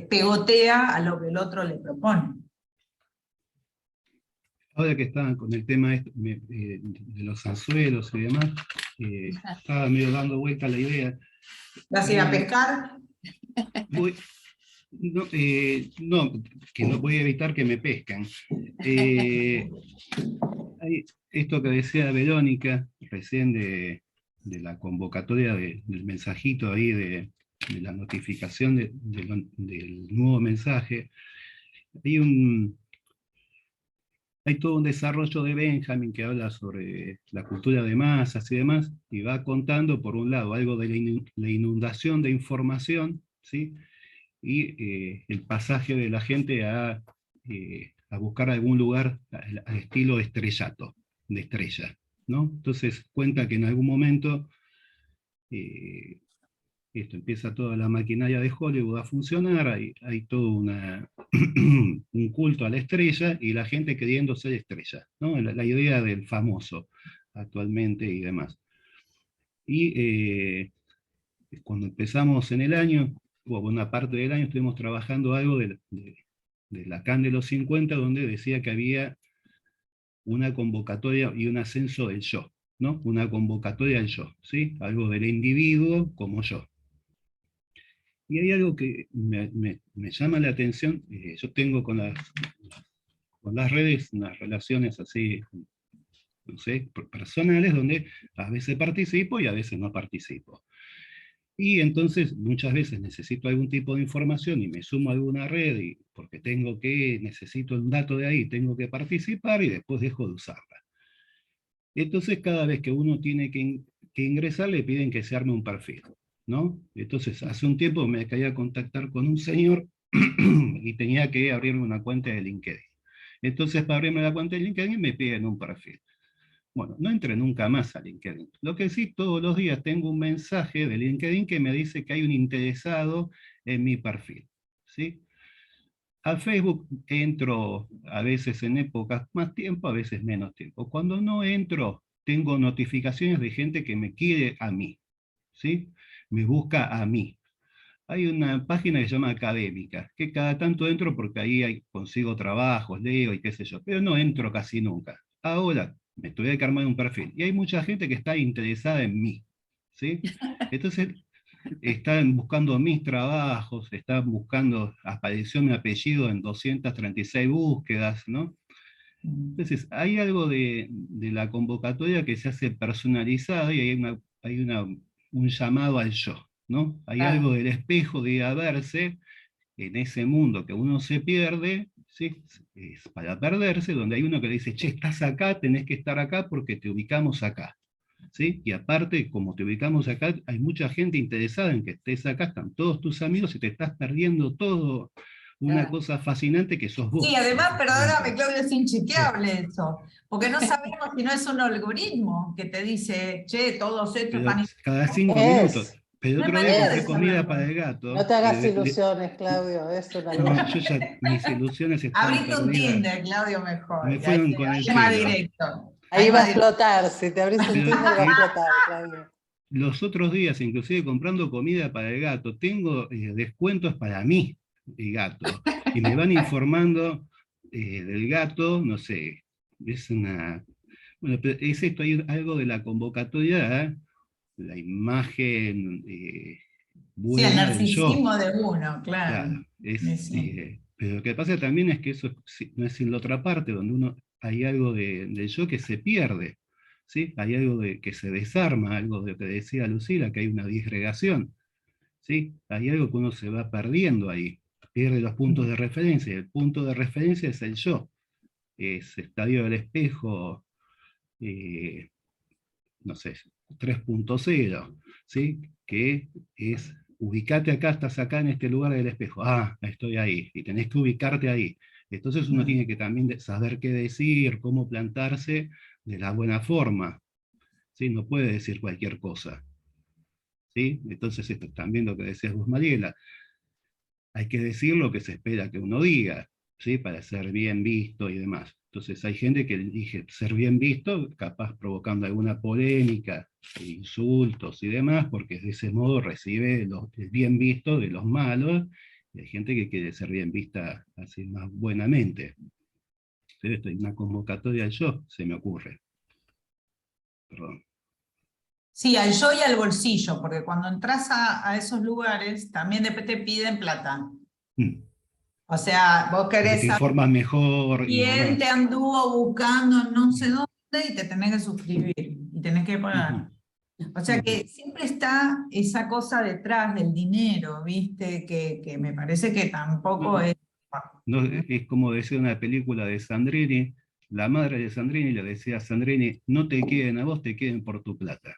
pegotea a lo que el otro le propone. Ahora que estaban con el tema de los anzuelos y demás, estaba medio dando vuelta la idea. ¿Vas a ir a pescar? No, que no voy a evitar que me pescan. Hay esto que decía Verónica recién de la convocatoria del mensajito ahí, de la notificación del nuevo mensaje. Hay todo un desarrollo de Benjamin que habla sobre la cultura de masas y demás, y va contando, por un lado, algo de la inundación de información, ¿sí? Y el pasaje de la gente a a buscar algún lugar al estilo estrellato, de estrella, ¿no? Entonces cuenta que en algún momento esto empieza toda la maquinaria de Hollywood a funcionar, hay todo un culto a la estrella y la gente queriendo ser estrella, ¿no? La idea del famoso actualmente y demás. Y cuando empezamos en el año, o una parte del año, estuvimos trabajando algo de la CAN de los 50, donde decía que había una convocatoria y un ascenso del yo, ¿no? Una convocatoria al yo, ¿sí? Algo del individuo como yo. Y hay algo que me llama la atención, yo tengo con las redes unas relaciones así, no sé, personales, donde a veces participo y a veces no participo. Y entonces muchas veces necesito algún tipo de información y me sumo a alguna red porque necesito un dato de ahí, tengo que participar y después dejo de usarla. Entonces cada vez que uno tiene que ingresar le piden que se arme un perfil, ¿no? Entonces hace un tiempo me caía a contactar con un señor y tenía que abrirme una cuenta de LinkedIn. Entonces para abrirme la cuenta de LinkedIn me piden un perfil. Bueno, no entré nunca más a LinkedIn. Lo que sí, todos los días tengo un mensaje de LinkedIn que me dice que hay un interesado en mi perfil, ¿sí? A Facebook entro a veces en épocas más tiempo, a veces menos tiempo. Cuando no entro, tengo notificaciones de gente que me quiere a mí, ¿sí? Me busca a mí. Hay una página que se llama Académica, que cada tanto entro porque ahí consigo trabajos, leo y qué sé yo, pero no entro casi nunca. Ahora me tuve que armar un perfil y hay mucha gente que está interesada en mí, ¿sí? Entonces están buscando mis trabajos, están buscando, apareció mi apellido en 236 búsquedas, ¿no? Entonces hay algo de la convocatoria que se hace personalizada y un llamado al yo, ¿no? Hay algo del espejo de ir a verse en ese mundo que uno se pierde, ¿sí? Es para perderse, donde hay uno que le dice, che, estás acá, tenés que estar acá porque te ubicamos acá, ¿sí? Y aparte, como te ubicamos acá, hay mucha gente interesada en que estés acá, están todos tus amigos y te estás perdiendo todo, una cosa fascinante que sos vos. Sí, además, perdóname, Dentro. Claudio, es inchequeable eso, porque no sabemos si no es un algoritmo que te dice, che, todos estos Pero están... cada 5 minutos. Es, Pero No hay otro día manera de compré comida para saberlo. el gato. no te hagas ilusiones, Claudio, es una No, locura. yo ya, mis ilusiones están Abrite un perdidas. Tinder, Claudio, mejor, Me y ahí, fueron con el ahí más pelo. directo. Ahí va a Más directo. explotar, si te abrís un Pero Tinder va a explotar, Claudio. los otros días, inclusive comprando comida para el gato, tengo descuentos para mí, el gato. Y me van informando del gato, no sé, es una... Bueno, pero es esto, hay algo de la convocatoria, la imagen Sí, el buena del yo. narcisismo de uno, claro. Claro, Sí, sí. pero lo que pasa también es que eso no es en la otra parte, donde hay algo del yo que se pierde, ¿sí? Hay algo que se desarma, algo de lo que decía Lucila, que hay una disgregación, ¿sí? Hay algo que uno se va perdiendo ahí, pierde los puntos de referencia, y el punto de referencia es el yo, es Estadio del Espejo, eh, no sé, 3.0, ¿sí? Que es, ubicate acá, estás acá en este lugar del espejo, estoy ahí, y tenés que ubicarte ahí. Entonces uno tiene que también saber qué decir, cómo plantarse de la buena forma, ¿sí? No puede decir cualquier cosa, ¿sí? Entonces esto también lo que decías vos, Mariela, hay que decir lo que se espera que uno diga, ¿sí? Para ser bien visto y demás. Entonces hay gente que elige ser bien visto, capaz provocando alguna polémica, insultos y demás, porque de ese modo recibe el bien visto de los malos, y hay gente que quiere ser bien vista así más buenamente. Pero esto es una convocatoria al yo, se me ocurre. Perdón. Sí, al yo y al bolsillo, porque cuando entras a esos lugares también después te piden plata. Mm. O sea, vos Porque querés te saber informas mejor y quién te demás. anduvo buscando no sé dónde y te tenés que suscribir y tenés que pagar. O sea que siempre está esa cosa detrás del dinero, ¿viste? Que me parece que tampoco es... No, es como decía una película de Sandrini, la madre de Sandrini le decía a Sandrini, no te quieren a vos, te quieren por tu plata.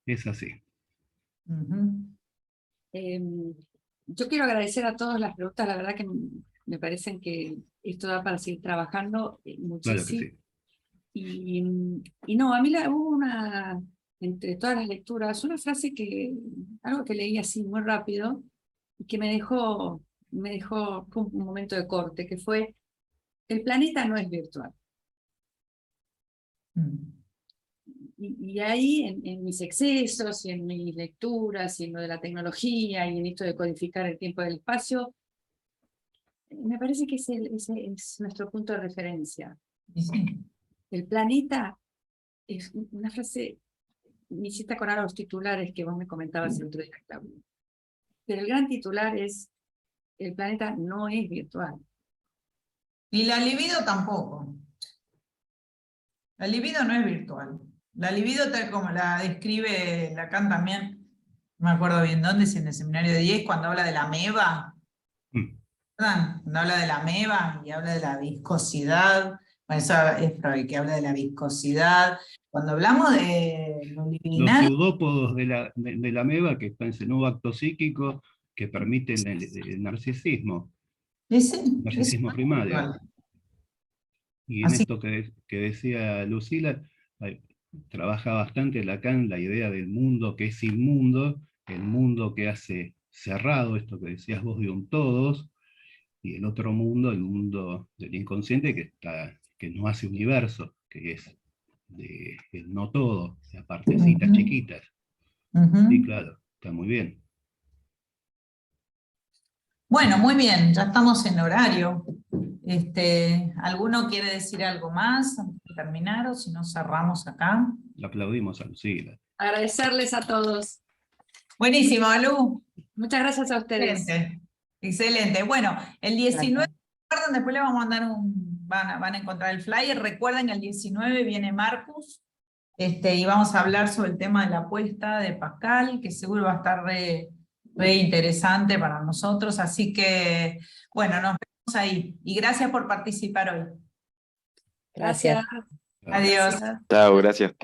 Es así. Ujú. Yo quiero agradecer a todos las preguntas, la verdad que Me parece que esto da para seguir trabajando Claro que muchísimo. sí. Y no, a mí hubo una, entre todas las lecturas, una frase algo que leí así muy rápido, y que fue un momento de corte, que fue: el planeta no es virtual. Mm. Y ahí, en mis excesos, y en mis lecturas, y en lo de la tecnología, y en esto de codificar el tiempo y el espacio, me parece que ese es nuestro punto de referencia. Y sí. El planeta es una frase, me hiciste acordar a los titulares que vos me comentabas el otro día, Claudia. Pero el gran titular es: el planeta no es virtual. Y la libido tampoco. La libido no es virtual. La libido, tal como la describe Lacan también, no me acuerdo bien dónde, si en el seminario de 10, cuando habla de la ameba, Mm. ¿verdad? Cuando habla de la ameba y habla de la viscosidad, bueno, eso es Freud, que habla de la viscosidad. Cuando hablamos de lo Los libidinal, pseudópodos de la ameba, que está en ese nuevo acto psíquico que permiten el narcisismo, ese no narcisismo es primario. virtual. Y en Así esto que decía Lucila, trabaja bastante Lacan la idea del mundo que es inmundo, el mundo que hace cerrado, esto que decías vos de un todos, y el otro mundo, el mundo del inconsciente que no hace universo, que es el no todo, las partecitas Ujú, chiquitas. Sí, ujú. claro, está muy bien. Bueno, muy bien, ya estamos en horario. ¿Alguno quiere decir algo más antes de terminar o si no cerramos acá? Le aplaudimos a Lucila. Agradecerles a todos. Buenísimo, Lu. Muchas gracias a ustedes. Excelente. Excelente. Bueno, el 19, recuerden, después le vamos a mandar van a encontrar el flyer. Recuerden que el 19 viene Marcus, y vamos a hablar sobre el tema de la apuesta de Pascal, que seguro va a estar re interesante para nosotros. Así que, bueno, nos vemos ahí. Y gracias por participar hoy. Gracias. Gracias. Adiós. Gracias. Chao, gracias.